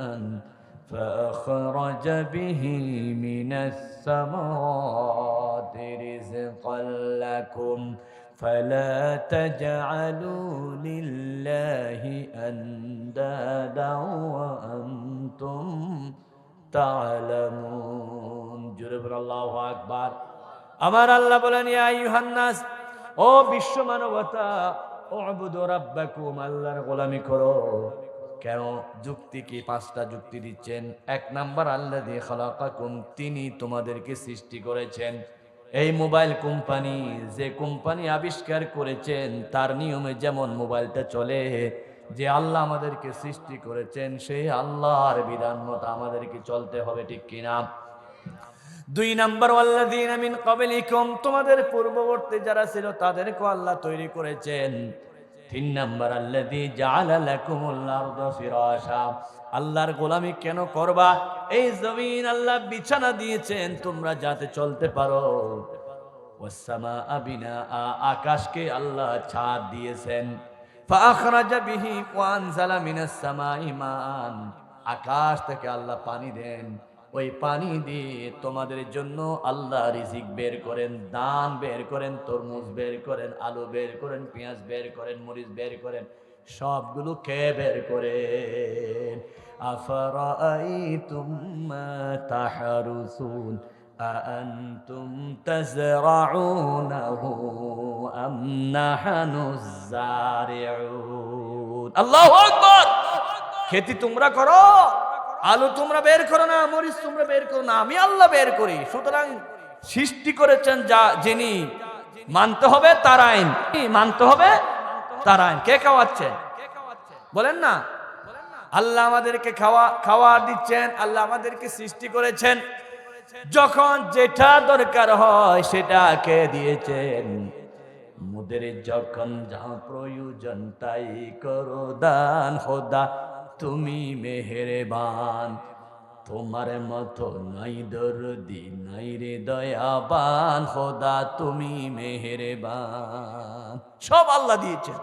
A: فأخرج به من الثمرات رزقا لكم فلا تجعلوا لله أندادا وأنتم تعلمون جرب الله أكبر আমার আল্লাহ বলেন ইয়া আইয়ুহান নাস ও বিশ্ব মানবতা উবুদু রাব্বাকুম আল্লাহর গোলামি করো। কেন? যুক্তি কি? 5টা যুক্তি দিচ্ছেন। 1 নাম্বার আল্লাযী খালাকাকুম তিনি তোমাদেরকে সৃষ্টি করেছেন। এই মোবাইল কোম্পানি যে কোম্পানি আবিষ্কার করেছেন তার নিয়মে যেমন মোবাইলটা চলে, যে আল্লাহ আমাদেরকে সৃষ্টি করেছেন সেই আল্লাহর বিধান মতো আমাদেরকে চলতে হবে, ঠিক কিনা? 2 নাম্বার ওয়াল্লাযীনা মিন ক্বাবলিকুম তোমাদের পূর্ববর্তী যারা ছিল তাদেরকে আল্লাহ তৈরি করেছেন। 3 নাম্বার আল্লাযী জাআলা লাকুমুল আরদা ফিরাশা আল্লাহর গোলামি কেন করবা? এই জমিন আল্লাহ বিছানা দিয়েছেন তোমরা যাতে চলতে পারো। ওয়াস সামাআ বিনাআ আকাশকে আল্লাহ ছাদ দিয়েছেন। ফাআখরাজা বিহি ওয়া আনজালা মিনাস সামাই মান আকাশ থেকে আল্লাহ পানি দেন, ওই পানি দিয়ে তোমাদের জন্য আল্লাহ রিজিক বের করেন, দান বের করেন, তরমুজ বের করেন, আলু বের করেন, পেঁয়াজ বের করেন, মরিচ বের করেন, সবগুলো কে বের করেন? আফারাআইতুম মা তাহরুসুন আআনতুম তাজরাউনাহু আম নাহনুজ জারিউন। আল্লাহু আকবার। খেতি তোমরা করো, আলু তোমরা বের করো না, মরিচ তোমরা বের করো না, আমি আল্লাহ বের করি। সুতরাং সৃষ্টি করেছেন যা যিনি, মানতে হবে তার আইন, মানতে হবে তার আইন। কে খাওয়াচ্ছেন বলেন না? আল্লাহ আমাদেরকে খাওয়া দিচ্ছেন, আল্লাহ আমাদেরকে সৃষ্টি করেছেন। যখন যেটা দরকার হয় সেটা কে দিয়েছেন। মোদের যখন যা প্রয়োজন তাই করো দান, খোদা তুমি মেহেরবান, তোমার মতো নাই দরদি নাই রে দয়াবান, খোদা তুমি মেহেরবান। সব আল্লাহ দিয়েছেন।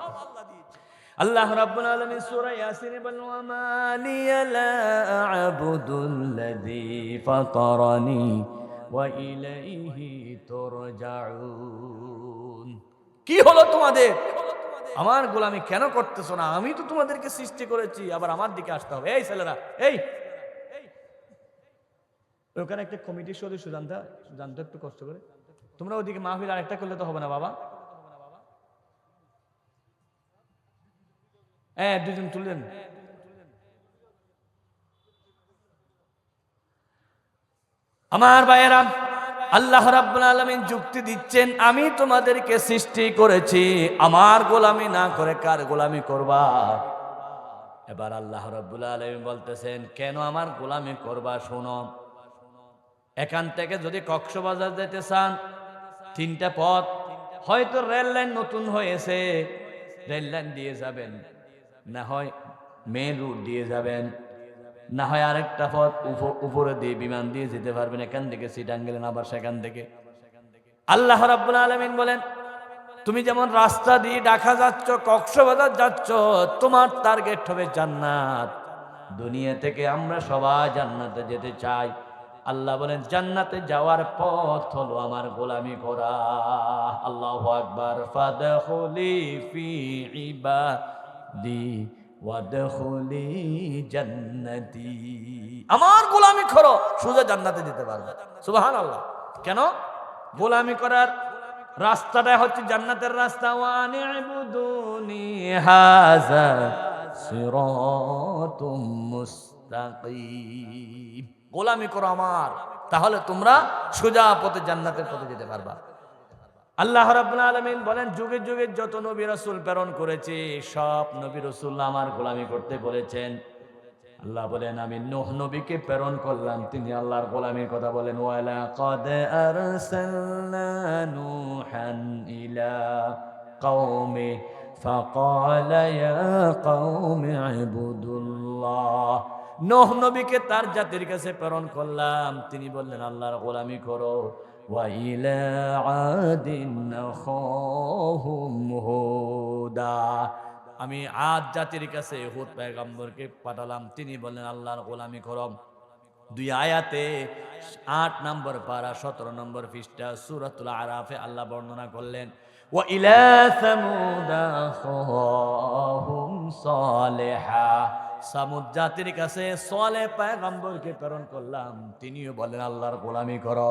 A: আল্লাহ রাব্বুল আলামিন সূরা ইয়াসিনে বলেন ওয়া মা লিয়া লা আ'বুদুল্লাযী ফাতারানি ওয়া ইলাইহি তুরজাউন। কি হলো তোমাদের? আমার গোলামি কেন করতেছো না? আমি তো তোমাদেরকে সৃষ্টি করেছি, আবার আমার দিকে আসতে হবে। এই ছেলেরা, এই ওখানে একটা কমিটির সদস্য জানতো একটু কষ্ট করে। তোমরা ওদিকে মাহফিল আরেকটা করলে তো হবে না বাবা। হ্যাঁ, 2 জন তুললেন। আমার ভাইয়েরা, আল্লাহ রাব্বুল আলামিন যুক্তি দিচ্ছেন আমি তোমাদেরকে সৃষ্টি করেছি, আমার গোলামি না করে কার গোলামি করবা? এবার আল্লাহ রাব্বুল আলামিন বলতেছেন কেন আমার গোলামি করবা? শোনো, এখান থেকে যদি কক্সবাজার যেতে চান 3টা পথ, হয়তো রেল লাইন নতুন হয়েছে, রেল লাইন দিয়ে যাবেন, না হয় মেন রুট দিয়ে যাবেন। না হয় আরেকটা পথ উপরে দিয়ে বিমান দিয়ে যেতে পারবেন, এখান থেকে সিটাং গেলেন, আবার সেখান থেকে। আল্লাহ রাব্বুল আলামিন বলেন, তুমি যেমন রাস্তা দিয়ে ঢাকা যাচ্ছ, কক্সবাজার যাচ্ছ, তোমার টার্গেট হবে জান্নাত। দুনিয়া থেকে আমরা সবাই জান্নাতে যেতে চাই। আল্লাহ বলেন জান্নাতে যাওয়ার পথ হলো আমার গোলামি করা। আল্লাহু আকবার। ফাদখুলি ফি ইবাদি ওয়াদখুলি জান্নাতি। আমার গোলামি করো, সোজা জান্নাতে যেতে পারবে। সুবহানাল্লাহ। কেন? গোলামি করার রাস্তাটা হচ্ছে জান্নাতের রাস্তা। ওয়ানি'বুদুনি হাযা সিরাতুম মুস্তাকিম। গোলামি করো আমার, তাহলে তোমরা সোজা পথে জান্নাতের পথে যেতে পারবা। আল্লাহ রাব্বুল আলামিন বলেন, যুগে যুগে যত নবী রাসূল প্রেরণ করেছে, সব নবী রাসূল আমার গোলামি করতে বলেছেন। আল্লাহ বলেন, আমি নূহ নবীকে প্রেরণ করলাম, তিনি আল্লাহর গোলামির কথা বলেন। ওয়ালা ক্বাদ আরসালনা নূহান ইলা কওমি ফাকালা ইয়া কওমি ইবুদুল্লাহ। নূহ নবীকে তার জাতির কাছে প্রেরণ করলাম, তিনি বললেন আল্লাহর গোলামি করো। ওয়া ইলা আদিন আখাহুম হুদা। আমি আদ জাতির কাছে হুদ পয়গম্বরকে পাঠালাম, তিনি বললেন আল্লাহর গোলামি করো। দুই আয়াতে 8 নম্বর পারা 17 নম্বর পৃষ্ঠা সূরাতুল আরাফে আল্লাহ বর্ণনা করলেন, ওয়া ইলা সামুদা আখাহুম সালেহা। সামুদ জাতির কাছে সালেহ পয়গম্বরকে প্রেরণ করলাম, তিনিও বলেন আল্লাহর গোলামি করো।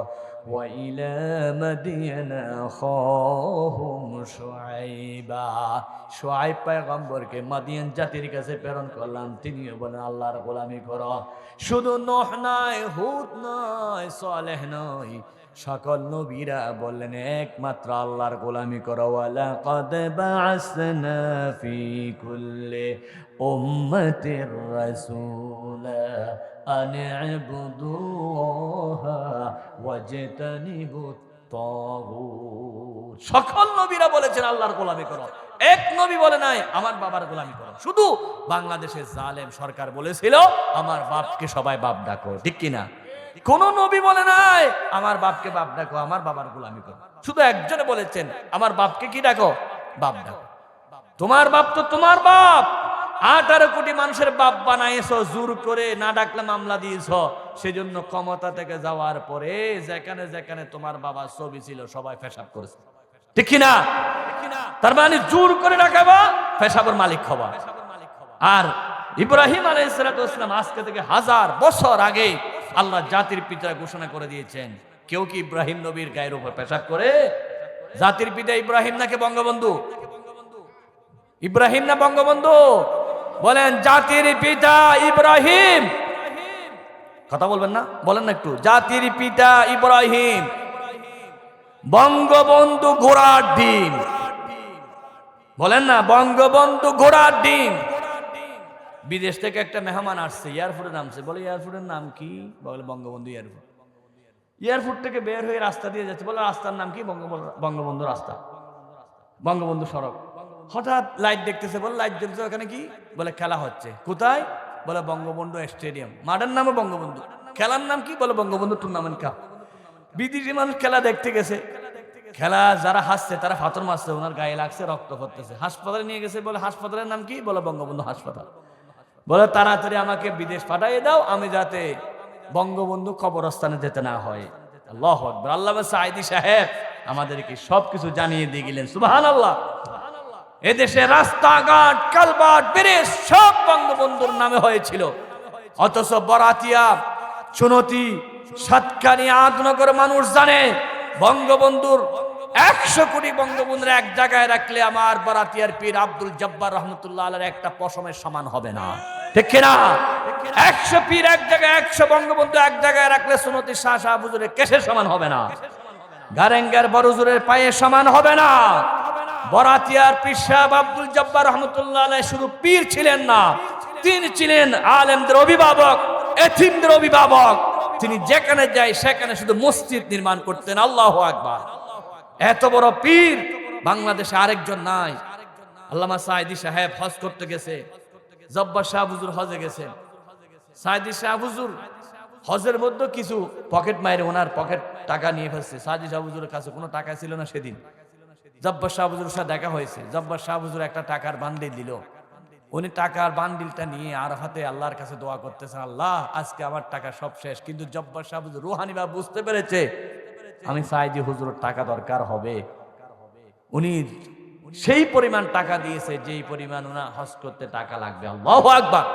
A: ওয়া ইলা মাদিয়ানা আখাহুম শুআইবা। শুআইব পয়গম্বরকে মাদিয়ান জাতির কাছে প্রেরণ করলাম, তিনিও বলেন আল্লাহর গোলামি করো। শুধু নূহ নয়, হুদ নয়, সালেহ নয়, সকল নবীরা বললেন একমাত্র আল্লাহর গোলামি করো। ওয়ালা ক্বাদ বা'আসনা ফি কুল্লি উম্মাতির রাসূলা আন ইবুদুল্লাহা ওয়াজতানিবুত তাগুত। সকল নবীরা বলেছেন আল্লাহর গোলামি করো, এক নবী বলে নাই আমার বাবার গোলামি করো। শুধু বাংলাদেশের জালেম সরকার বলেছিল আমার বাপকে সবাই বাপ ডাকো, ঠিক কিনা? কোন নবী বলে নাই আমার বাপকে বাপ ডাকো, আমার বাবার গোলামি করো। শুধু একজনে বলেছেন আমার বাপকে কি ডাকো? বাপ ডাকো। তোমার বাপ তো তোমার বাপ, 18 কোটি মানুষের বাপ বানাইছো, জোর করে না ডাকলে মামলা দিয়েছ। সেজন্য ক্ষমতা থেকে যাওয়ার পরে যেখানে যেখানে তোমার বাবার ছবি ছিল সবাই পেশাব করেছে, ঠিক কিনা? তার মানে জোর করে ডাকাবা, পেশাবের মালিক হবা। আর ইব্রাহিম আলাইহিস সালাম আজকে থেকে 1000 বছর আগে আল্লাহ জাতির পিতা ঘোষণা করে দিয়েছেন, কেউ কি ইব্রাহিম নবীর গায়ের উপর পেশাব করে? জাতির পিতা ইব্রাহিম নাকি বঙ্গবন্ধু? ইব্রাহিম না বঙ্গবন্ধু? বলেন জাতির পিতা ইব্রাহিম। কথা বলবেন না? বলেন না একটু। জাতির পিতা ইব্রাহিম, বঙ্গবন্ধু ঘোড়ার ডিম। বলেন না, বঙ্গবন্ধু ঘোড়ার ডিম। বিদেশ থেকে একটা মেহমান আসছে, এয়ারপোর্টে নামছে, বলে এয়ারপোর্টের নাম কি? বলে বঙ্গবন্ধু এয়ারপোর্ট। এয়ারপোর্ট থেকে বের হয়ে রাস্তা দিয়ে যাচ্ছে, বলে রাস্তার নাম কি? বঙ্গবন্ধু রাস্তা, বঙ্গবন্ধু সড়ক। হঠাৎ লাইট দেখতেছে, বলে লাইট জ্বলছে, ওখানে কি? বলে খেলা হচ্ছে। কোথায়? বলে বঙ্গবন্ধু স্টেডিয়াম। মাঠের নামও বঙ্গবন্ধু, খেলার নাম কি? বলে বঙ্গবন্ধু টুর্নামেন্ট কাপ। বিদেশি মানুষ খেলা দেখতে গেছে, খেলা যারা হাসছে তারা ফাতর মারছে, ওনার গায়ে লাগছে, রক্ত পড়তেছে। হাসপাতালে নিয়ে গেছে, বলে হাসপাতালের নাম কি? বলে বঙ্গবন্ধু হাসপাতাল। বলে তাড়াতাড়ি আমাকে বিদেশ পাঠিয়ে দাও, আমি যাতে বঙ্গবন্ধু কবরস্থানে যেতে না হয়। আল্লাহু আকবার। আল্লামা সাঈদী সাহেব আমাদেরকে সবকিছু জানিয়ে দিয়ে গেলেন। সুবহানাল্লাহ। এদেশে রাস্তাঘাট, কালভার্ট, ব্রিজ সব বঙ্গবন্ধুর নামে হয়েছিল, অথচ বরাতিয়া, চুনতি, সাতকানি, আদনগর মানুষ জানে বঙ্গবন্ধুর 100 কোটি বঙ্গবন্ধুর এক জায়গায় রাখলে আমার বরাতিয়ার পীর আব্দুল জব্বার রহমতুল্লাহ আলাইহির একটা পশমের সমান হবে না, ঠিক কিনা? 100 পীর এক জায়গায়, 100 বঙ্গবন্ধু এক জায়গায় রাখলে সুনতি শাহ শাহ হুজুরের কেশের সমান হবে না, গারেঙ্গার বড় হুজুরের পায়ের সমান হবে না। বরাতিয়ার পীর সাহেব আব্দুল জব্বার রহমতুল্লাহ আলাইহি শুধু পীর ছিলেন না, তিনি ছিলেন আলেমদের অভিভাবক, এতিমদের অভিভাবক। তিনি যেখানে যায় সেখানে শুধু মসজিদ নির্মাণ করতেন। আল্লাহু আকবার। এত বড় পীর বাংলাদেশে আরেকজন নাই। আল্লামা সাঈদী সাহেব হজ করতে গেছে, জব্বার শাহ হুজুর হজে গেছেন, সাইদি শাহ হুজুর হজের মধ্যে কিছু পকেট মাইরে ওনার পকেট টাকা নিয়ে ফেলছে। সাইদি শাহ হুজুরের কাছে কোনো টাকা ছিল না সেদিন। জব্বার শাহ হুজুরের সাথে দেখা হয়েছে। জব্বার শাহ হুজুর একটা টাকার বান্ডিল দিল। উনি টাকার বান্ডিলটা নিয়ে আরাফাতে আল্লাহর কাছে দোয়া করতেছেন, আল্লাহ আজকে আমার টাকা সব শেষ। কিন্তু জব্বার শাহ হুজুর রুহানি ভাবে বুঝতে পেরেছে আমি সাইদি হুজুরের টাকা দরকার হবে। উনি সেই পরিমাণ টাকা দিয়েছে যেই পরিমাণ ওনার হজ করতে টাকা লাগবে। আল্লাহু আকবার।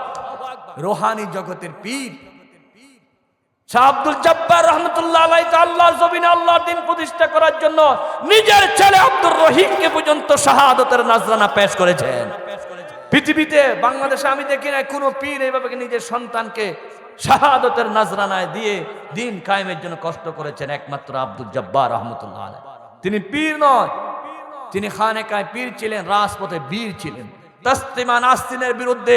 A: রোহানি জগতের পীর শাহ আব্দুল জব্বার রহমতুল্লাহ আলাইহি আল্লাহর জমিনে আল্লাহর দ্বীন প্রতিষ্ঠা করার জন্য নিজের ছেলে আব্দুর রহিমকে পর্যন্ত শাহাদাতের নাজরানা পেশ করেছেন। পৃথিবীতে বাংলাদেশে আমি দেখি না কোনো পীর এইভাবে নিজের সন্তানকে শাহাদাতের নাজরানায় দিয়ে দ্বীন কায়েমের জন্য কষ্ট করেছেন, একমাত্র আব্দুল জব্বার রহমতুল্লাহ আলাইহি। তিনি পীর নয়, তিনি খানেকায় পীর ছিলেন, রাজপথে বীর ছিলেন। তাসলিমা নাসরিনের বিরুদ্ধে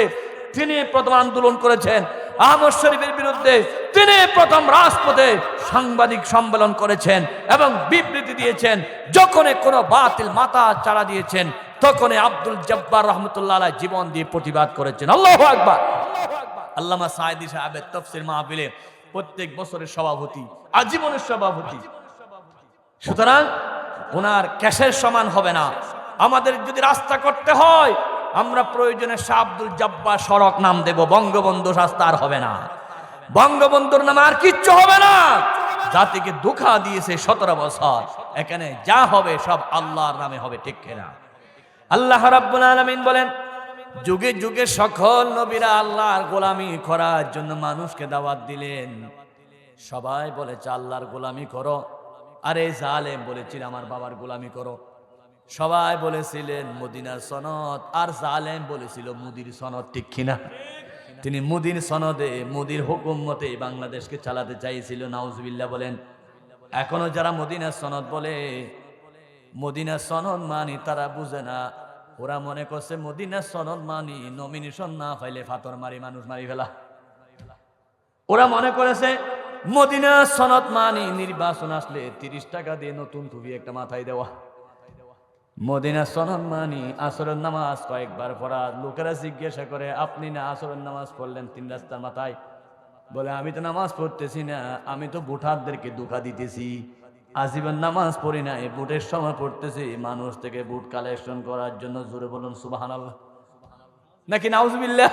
A: তিনি প্রথম আন্দোলন করেছেন। আহমদ শরীফের বিরুদ্ধে তিনি প্রথম রাজপথে সাংবাদিক সম্মেলন করেছেন এবং বিবৃতি দিয়েছেন। যখন কোনো বাতিল মাথা চাড়া দিয়েছেন তখন আব্দুল জব্বার রহমতুল্লাহ আলাইহি জীবন দিয়ে প্রতিবাদ করেছেন। আল্লাহু আকবার। আল্লামা সাঈদী সাহেবের তাফসীর মাহফিলে প্রত্যেক বছরের সভাপতি, আজীবনের সভাপতি। সুতরাং ওনার ক্যাশের সমান হবে না। আমাদের যদি রাস্তা করতে হয় আমরা প্রয়োজনে শাহ আব্দুল জব্বার সড়ক নাম দেব, বঙ্গবন্ধু রাস্তা আর হবে না। বঙ্গবন্ধুর নামে আর কিচ্ছু হবে না। জাতিকে ধোঁকা দিয়েছে 17 বছর, এখানে যা হবে সব আল্লাহর নামে হবে, ঠিক কিনা? আল্লাহ রাব্বুল আলামিন বলেন, যুগে যুগে সকল নবীরা আল্লাহর গোলামি করার জন্য মানুষকে দাওয়াত দিলেন। সবাই বলেছে আল্লাহর গোলামি করো, আরে জালেম বলেছিল আমার বাবার গোলামি করো। সবাই বলেছিলেন মদিনার সনদ, আর জালেম বলেছিল মুদির সনদ, ঠিক কিনা? তিনি মুদির সনদে মুদির হুকুম মতে বাংলাদেশকে চালাতে চাইছিল। নাউজুবিল্লাহ বলেন। এখনো যারা মদিনার সনদ বলে, মদিনার সনদ মানি তারা বুঝে না। ওরা মনে করছে মদিনার সনদ মানি নমিনেশন না পাইলে ফাতর মারি মানুষ মারি ফেলা। ওরা মনে করেছে মদিনার সনদ মানি নির্বাচন আসলে 30 টাকা দিয়ে নতুন টুপি একটা মাথায় দেওয়া। মদিনার সনদ মানি আসরের নামাজ কয়েকবার পড়া। লোকেরা জিজ্ঞাসা করে আপনি না আসরের নামাজ পড়লেন 3 রাস্তার মাথায়? বলে আমি তো নামাজ পড়তেছি না, আমি তো ভোটারদেরকে ধোঁকা দিতেছি। আজীবন নামাজ পড়ি না, ভোটের সময় পড়তেছি মানুষ থেকে ভোট কালেকশন করার জন্য। জোরে বলুন সুবহানাল্লাহ নাকি নাউজুবিল্লাহ।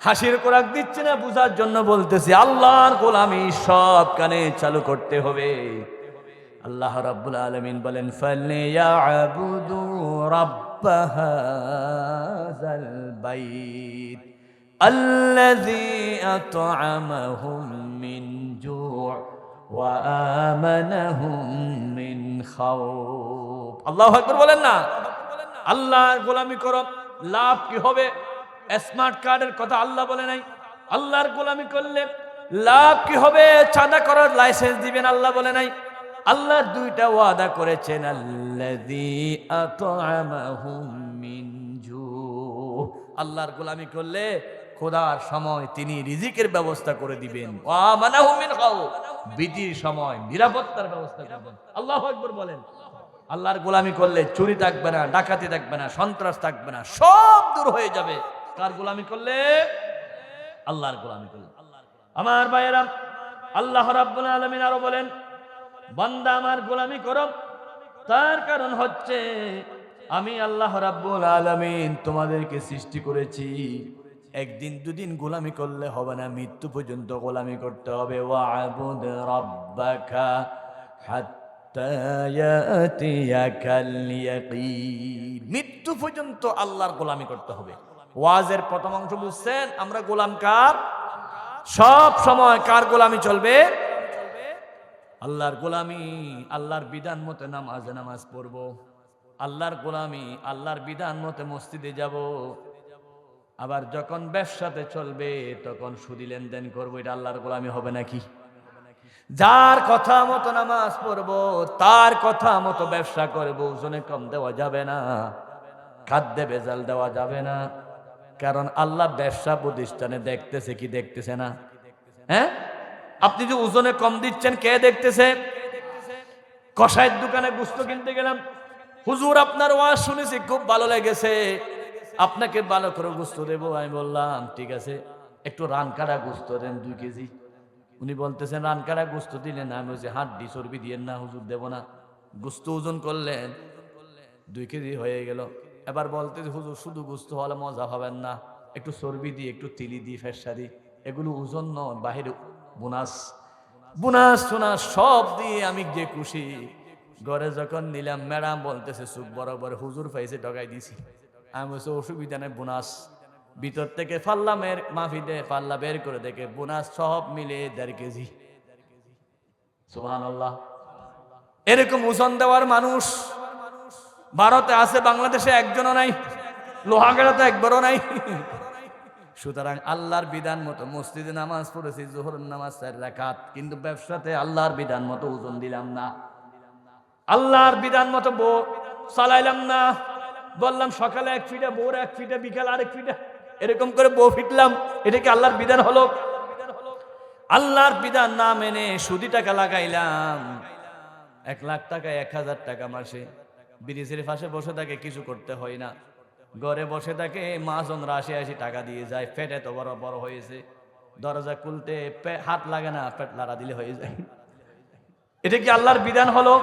A: হাসির কোরাক দিচ্ছে না, বুঝার জন্য বলতেছি। আল্লাহর গোলামি সব কানে চালু করতে হবে। আল্লাহ রাব্বুল আলামিন বলেন, ফালিয়াবুদু রাব্ব হাযাল বাইত আল্লাযী আত'আমাহুম মিন জু' ওয়া আমানাহুম মিন খাউফ। আল্লাহু আকবার বলেন না। আল্লাহর গোলামি করো, লাভ কি হবে? স্মার্ট কার্ডের কথা আল্লাহ বলে নাই। আল্লাহর গোলামি করলে লাভ কি হবে? চাঁদা করার লাইসেন্স দিবেন আল্লাহ বলে নাই। আল্লাহ 2টা ওয়াদা করেছেন, আল্লাযী আত'আমাহুম মিন জু'। আল্লাহর গোলামি করলে খোদার সময় তিনি রিজিকের ব্যবস্থা করে দিবেন। ওয়া আমানাহুম মিন খাউফ, ভীতির সময় নিরাপত্তার ব্যবস্থা করবেন। আল্লাহু আকবার বলেন। আল্লাহর গোলামি করলে চুরি থাকবে না, ডাকাতি থাকবে না, সন্ত্রাস থাকবে না, সব দূর হয়ে যাবে। কার গোলামি করলে? আল্লাহর গোলামি করলে। আমার ভাইয়েরা, আল্লাহ রাব্বুল আলামিন আরো বলেন, বান্দা আমার গোলামি করো, তার কারণ হচ্ছে আমি আল্লাহ রাব্বুল আলামিন তোমাদেরকে সৃষ্টি করেছি। একদিন দুদিন গোলামি করলে হবে না, মৃত্যু পর্যন্ত গোলামি করতে হবে। ওয়া'বুদ রাব্বাকা হাত্তা ইয়াতিয়াকাল ইয়াকিন। মৃত্যু পর্যন্ত আল্লাহর গোলামি করতে হবে। ওয়াজের প্রথম অংশ বুঝছেন? আমরা গোলাম কার? সব সময় কার গোলামি চলবে? আল্লাহর গোলামি। আল্লাহর বিধান মতে নামাজ পড়ব। আল্লাহর গোলামি, আল্লাহর বিধান মতে মসজিদে যাব। আবার যখন ব্যবসাতে চলবে তখন সুদি লেনদেন করবো। এটা আল্লাহর গোলামি হবে নাকি? যার কথা মতো নামাজ পড়বো, তার কথা মতো ব্যবসা করবো। ওজনে কম দেওয়া যাবে না, খাদ্যে ভেজাল দেওয়া যাবে না। কারণ আল্লাহ ব্যবসা প্রতিষ্ঠানে দেখতেছে কি দেখতেছে না? হ্যাঁ, আপনি যে ওজনে কম দিচ্ছেন কে দেখতেছে? কসাইয়ের দোকানে গোশত কিনতে গেলাম, হুজুর আপনার ওয়াজ শুনেছি খুব ভালো লেগেছে, আপনাকে ভালো করে গোশত দেবো। আমি বললাম ঠিক আছে, একটু রান কাটা গোস্ত দেন 2 কেজি। উনি বলতেছেন রান কাটা গোস্ত দিলেন না, আমি বলছি হাড্ডি চর্বি দিয়েন না হুজুর, দেব না। গোস্ত ওজন করলেন 2 কেজি হয়ে গেল। এবার বলতেছে হুজুর শুধু গোস্ত হলে মজা হবেন না, একটু চর্বি দিই, একটু তিলি দিই, ফেসা দিই, এগুলো ওজন নয়, বাহিরে বোনাস বোনাস টোনাস সব দিয়ে আমি যে খুশি। ঘরে যখন নিলাম ম্যাডাম বলতেছে চুপ বরাবর, হুজুর পাইছে ঠকাই দিছি। আমি বলছি অসুবিধা নেই, বোনাস। ভিতর থেকে ফাল্লামের মাফিতে পাল্লা বের করে দেখে বোনাস সব মিলে 1.5 কেজি। সুবহানাল্লাহ। এরকম ওজন দেওয়ার মানুষ ভারতে আছে, বাংলাদেশে একজনও নাই, লোহাগাড়াতে একবারও নাই। সুতরাং আল্লাহর বিধান মতো মসজিদে নামাজ পড়েছি, জোহরের নামাজ 4 রাকাত, কিন্তু ব্যবসাতে আল্লাহর বিধান মতো ওজন দিলাম না, আল্লাহর বিধান মতো বউ চালাইলাম না। বললাম সকালে 1 ফিটা, ভোর 1 ফিটা, বিকাল আরেক ফিটা, এরকম করে বউ ফিটলাম। এটা কি আল্লাহর বিধান হলো? আল্লাহর বিধান না মেনে সুদি টাকা লাগাইলাম, 1 লাখ টাকা 1000 টাকা মাসে। ব্রিজের পাশে বসে থাকে, কিছু করতে হয় না, ঘরে বসে থাকে, মাছনরা 80 টাকা দিয়ে যায়। পেটে তো বড় বড় হয়েছে, দরজা খুলতে হাত লাগে না, পেট লাড়া দিলে হয়ে যায়। এটা কি আল্লাহর বিধান হলো?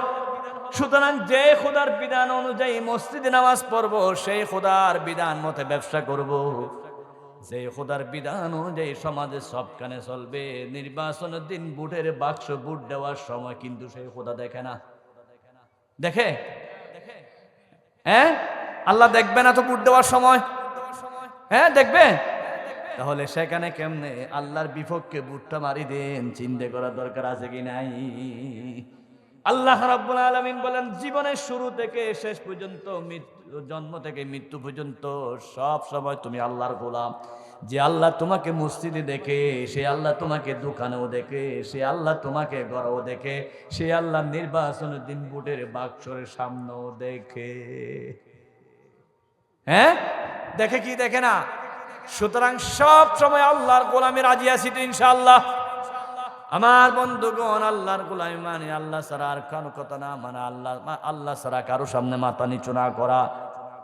A: সুতরাং যে খোদার বিধান অনুযায়ী মসজিদে নামাজ পড়বো, সেই খোদার বিধান মতে ব্যবসা করব। যে খোদার বিধান অনুযায়ী সমাজে সবখানে চলবে, নির্বাচনের দিন বুটের বাক্স বুট দেওয়ার সময় কিন্তু সেই খোদা দেখে না। দেখে? হ্যাঁ, আল্লাহ দেখবে না তো বুট দেওয়ার সময়? হ্যাঁ দেখবে। তাহলে সেখানে কেমনে আল্লাহর বিপক্ষে বুটটা মারি দেন, চিন্তা করার দরকার আছে কি নাই? আল্লাহ রাব্বুল আলামিন বলেন জীবনের শুরু থেকে শেষ পর্যন্ত, জন্ম থেকে মৃত্যু পর্যন্ত সব সময় তুমি আল্লাহর গোলাম। যে আল্লাহ তোমাকে মসজিদে দেখে, সে আল্লাহ তোমাকে দোকানেও দেখে, সে আল্লাহ তোমাকে ঘরেও দেখে, সে আল্লাহ নির্বাচনের দিন বুটের বাক্সের সামনেও দেখে। হ্যাঁ দেখে কি দেখে না? সুতরাং সব সময় আল্লাহর গোলামে রাজি আছি তো ইনশাআল্লাহ। আমার বন্ধুগণ, আল্লাহর গোলামি মানে আল্লাহ ছাড়া আর কারো কথা না মানে, আল্লাহ ছাড়া কারো সামনে মাথা নিচু না করা।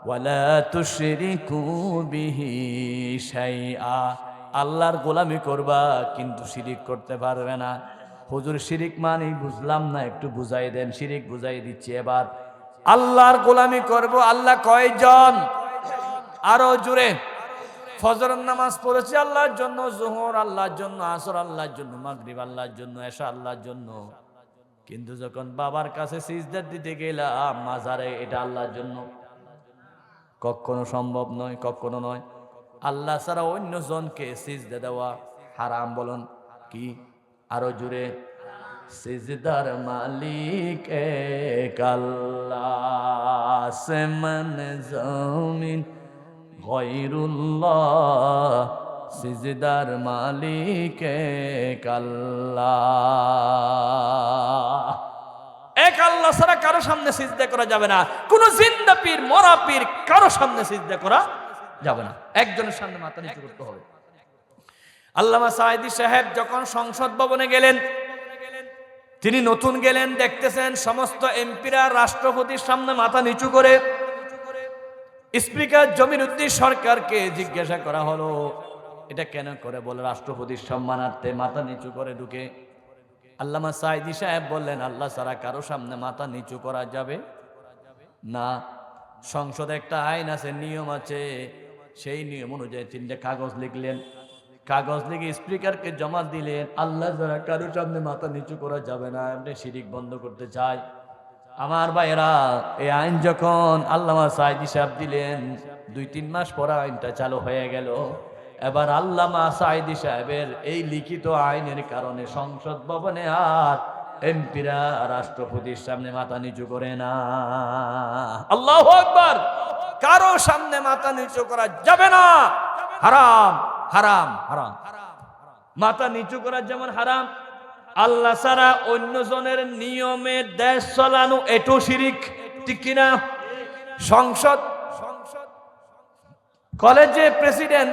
A: ওয়ালা তুশরিকু বিহি শাইআ, আল্লাহর গোলামি করবা কিন্তু শিরিক করতে পারবে না। হুজুর শিরিক মানে বুঝলাম না, একটু বুঝাই দেন। শিরিক বুঝাই দিচ্ছি এবার। আল্লাহর গোলামি করব, আল্লাহ কয়জন? আরো জোরে। ফজরের নামাজ পড়েছি আল্লাহর জন্য, যোহর আল্লাহর জন্য, আসর আল্লাহর জন্য, মাগরিব আল্লাহর জন্য, এশা আল্লাহর জন্য। কিন্তু যখন বাবার কাছে সিজদা দিতে গেলাম মাজারে, এটা আল্লাহর জন্য? কখনো সম্ভব নয়, কখনো নয়। আল্লাহ ছাড়া অন্য জনকে সিজদা দেওয়া হারাম। বলুন কি? আরো জোরে। সিজদার মালিক এক আল্লাহ, আসমান জমিন গয়রুল্লাহ, সিজদার মালিক এক আল্লাহ। এক আল্লাহ ছাড়া কারো সামনে সিজদা করা যাবে না। কোন জিন্দা পীর, মরা পীর, কারো সামনে সিজদা করা যাবে না। একজনের সামনে মাথা নিচু করতে হবে। আল্লামা সাঈদী সাহেব যখন সংসদ ভবনে গেলেন, তিনি নতুন গেলেন, দেখতেছেন সমস্ত এমপিরা রাষ্ট্রপতির সামনে মাথা নিচু করে। স্পিকার জমিরুদ্দিন সরকারকে জিজ্ঞাসা করা হলো এটা কেন করে? বলে রাষ্ট্রপতির সম্মানার্থে মাথা নিচু করে ঢুকে। আল্লামা সাঈদী সাহেব বললেন আল্লাহ ছাড়া কারো সামনে মাথা নিচু করা যাবে না। সংসদে একটা আইন আছে, নিয়ম আছে, সেই নিয়ম অনুযায়ী 3টে কাগজ লিখলেন। কাগজ লিখে স্পিকারকে জমা দিলেন, আল্লাহ ছাড়া কারো সামনে মাথা নিচু করা যাবে না, আপনি শিরিক বন্ধ করতে চাই। আমার ভাইয়েরা, এই আইন যখন আল্লামা সাঈদী সাহেব দিলেন, 2-3 মাস পর আইনটা চালু হয়ে গেল। এবার আল্লামা সাঈদী সাহেবের এই লিখিত আইনের কারণে সংসদ ভবনে আর এমপিরা রাষ্ট্রপতির সামনে মাথা নিচু করে না। আল্লাহু আকবার। কারো সামনে মাথা নিচু করা যাবে না, হারাম হারাম হারাম। মাথা নিচু করা যেমন হারাম, আল্লাহ ছাড়া অন্য জনের নিয়মে দেশ চালানো এটো শিরিক, ঠিক কিনা? সংসদ, কলেজে প্রেসিডেন্ট,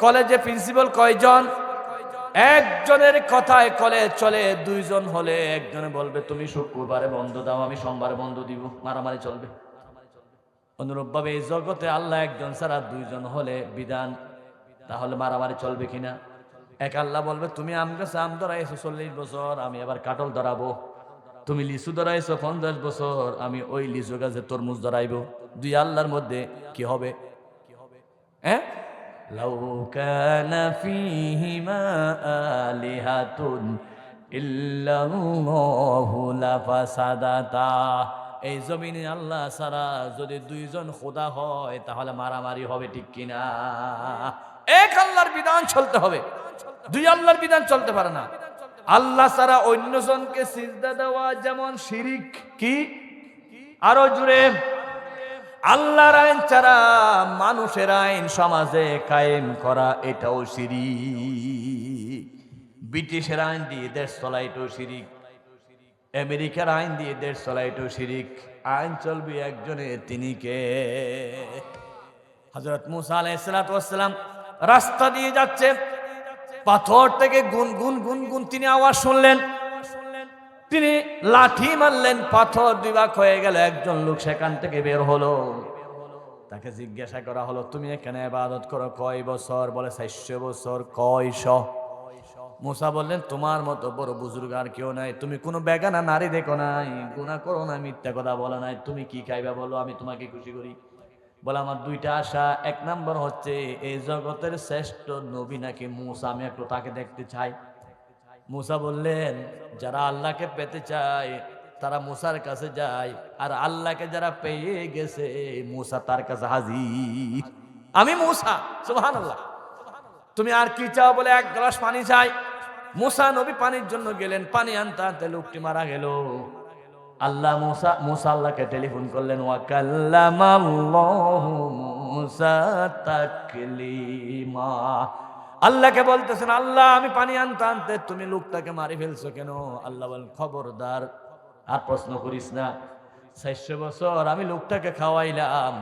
A: কলেজে প্রিন্সিপাল কয়জন? একজনের কথায় কলেজ চলে। 2 জন হলে একজনে বলবে তুমি শুক্রবারে বন্ধ দাও, আমি সোমবারে বন্ধ দিব, মারামারি চলবে। অনুরূপ ভাবে এই জগতে আল্লাহ একজন ছাড়া 2 জন হলে বিধান, তাহলে মারামারি চলবে কিনা? এক আল্লাহ বলবে তুমি আম গাছে আম ধরাইছো 40 বছর, আমি আবার কাটল ধরাবো। তুমি লিচু ধরাইছো 50 বছর, আমি ওই লিচু গাছে তরমুজ ধরাইবো। দুই আল্লাহর মধ্যে কি হবে? হ্যাঁ, লাউ কানা ফীহিমা আলিহাতুন ইল্লাল্লাহু লাফাসাদাতা। এই জমিনে আল্লাহ ছাড়া যদি দুইজন খোদা হয় তাহলে মারামারি হবে, ঠিক কিনা? এক আল্লাহর বিধান চলতে হবে, দুই আল্লাহর বিধান চলতে পারে না। আল্লাহ ছাড়া অন্যজনকে সিজদা দেওয়া যেমন শিরিক। কি? আরো জুড়ে, আল্লাহর আইন ছাড়া মানুষের আইন সমাজে কায়েম করা এটাও শিরিক। ব্রিটিশের আইন দিয়ে দেশ চলা এটাও শিরিক, আমেরিকার আইন দিয়ে দেশ চলা এটাও শিরিক। আইন চলবে একজনের, তিনি কে? হযরত মুসা আলাইহিস সালাম রাস্তা দিয়ে যাচ্ছে, পাথর থেকে গুন গুন গুন গুন তিনি আওয়াজ শুনলেন, তিনি লাঠি মারলেন, পাথর দুই ভাগ হয়ে গেল। একজন লোক সেখান থেকে বের হলো, তাকে জিজ্ঞাসা করা হলো তুমি এখানে ইবাদত করো কয় বছর? বলে 400 বছর। কয়শ? মুসা বললেন তোমার মতো বড় বুজুর্গ আর কেউ নাই, তুমি কোনো বেগানা নারী দেখো নাই, গুনাহ করো না, মিথ্যা কথা বলো নাই, তুমি কি খাইবা বলো, আমি তোমাকে খুশি করি। বলে আমার দুইটা আশা, এক নাম্বার হচ্ছে এই জগতের শ্রেষ্ঠ নবী নাকি মুসা, আমি একটু তাকে দেখতে চাই। মুসা বললেন যারা আল্লাহকে পেতে চায় তারা মুসার কাছে যায়, আর আল্লাহকে যারা পেয়ে গেছে মুসা তার কাছে হাজির। আমি মুসা, সুবহানাল্লাহ। তুমি আর কি চাও? বলে এক গ্লাস পানি চাই। মুসা নবী পানির জন্য গেলেন, পানি আনতে আনতে লোকটি মারা গেল। আল্লাহ মুসা আল্লাহকে টেলিফোন করলেন, ওয়া কাল্লামাল্লাহু মুসা তাকলিমা। আল্লাহকে বলতেছেন আল্লাহ আমি পানি আনতে আনতে তুমি লোকটাকে মারি ফেলছো কেন? আল্লাহ বলেন খবরদার আর প্রশ্ন করিস না। 400 বছর আমি লোকটাকে খাওয়াইলাম,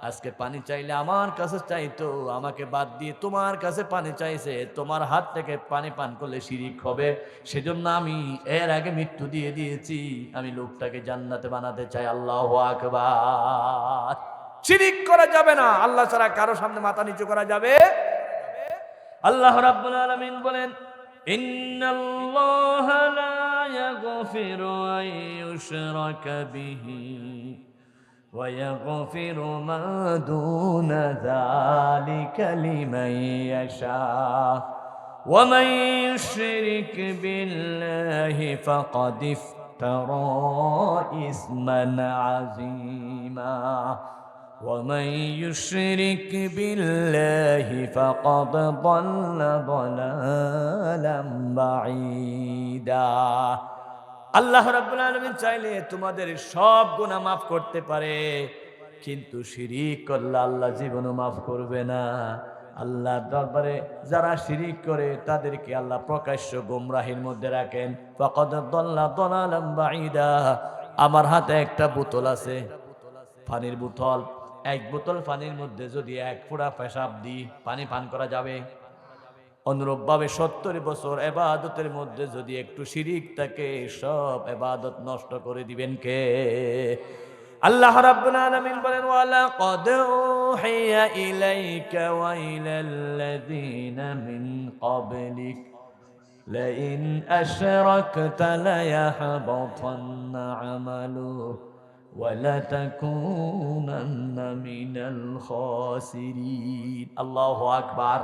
A: আজকে পানি চাইলে আমার কাছে চাইতো, আমাকে বাদ দিয়ে তোমার কাছে পানি চাইছে, তোমার হাত থেকে পানি পান করলে শিরিক হবে, সেজন্য আমি এর আগে মৃত্যু দিয়ে দিয়েছি। আমি লোকটাকে জান্নাতে বানাতে চাই। আল্লাহু আকবার। শিরিক করা যাবে না, আল্লাহ ছাড়া কারো সামনে মাথা নিচু করা যাবে। আল্লাহ রাব্বুল আলামিন বলেন ইন্নাল্লাহা লা ইয়াগফিরু আন ইউশরাকা বিহি ওয়া ইয়াগফিরু মা দুনা যালিকা লিমান ইয়াশা ওয়া মান ইউশরিক বিল্লাহি ফাকাদ ইফতারা ইসমান আযীমা ومن يشرك بالله فقد ضل ضلالا بعيدا। আল্লাহ রাব্বুল আলামিন চাইলে তোমাদের সব গুনাহ মাফ করতে পারে, কিন্তু শিরিক করলে আল্লাহ জীবনও মাফ করবে না। আল্লাহর দরবারে যারা শিরিক করে তাদেরকে আল্লাহ প্রকাশ্য গোমরাহির মধ্যে রাখেন। ফাকাদ দাল্লা দালালাম বাঈদা। আমার হাতে একটা বোতল আছে, পানির বোতল। এক বোতল পানির মধ্যে যদি এক ফোঁটা পেশাব দিই পানি পান করা যাবে? অনুরূপভাবে 70 বছর ইবাদতের মধ্যে যদি একটু শিরিক থাকে সব ইবাদত নষ্ট করে দিবেন কে? আল্লাহ রাব্বুল আলামিন বলেন ওয়ালা ক্বাদ উহিয়া ইলাইকা ওয়া ইলাল্লাযীনা মিন ক্বাবলিক লাইন আশরাকতা লায়াহবাতান্না আমালুক ওয়ালাতাকুনান্না মিনাল খাসিরিন। আল্লাহু আকবার।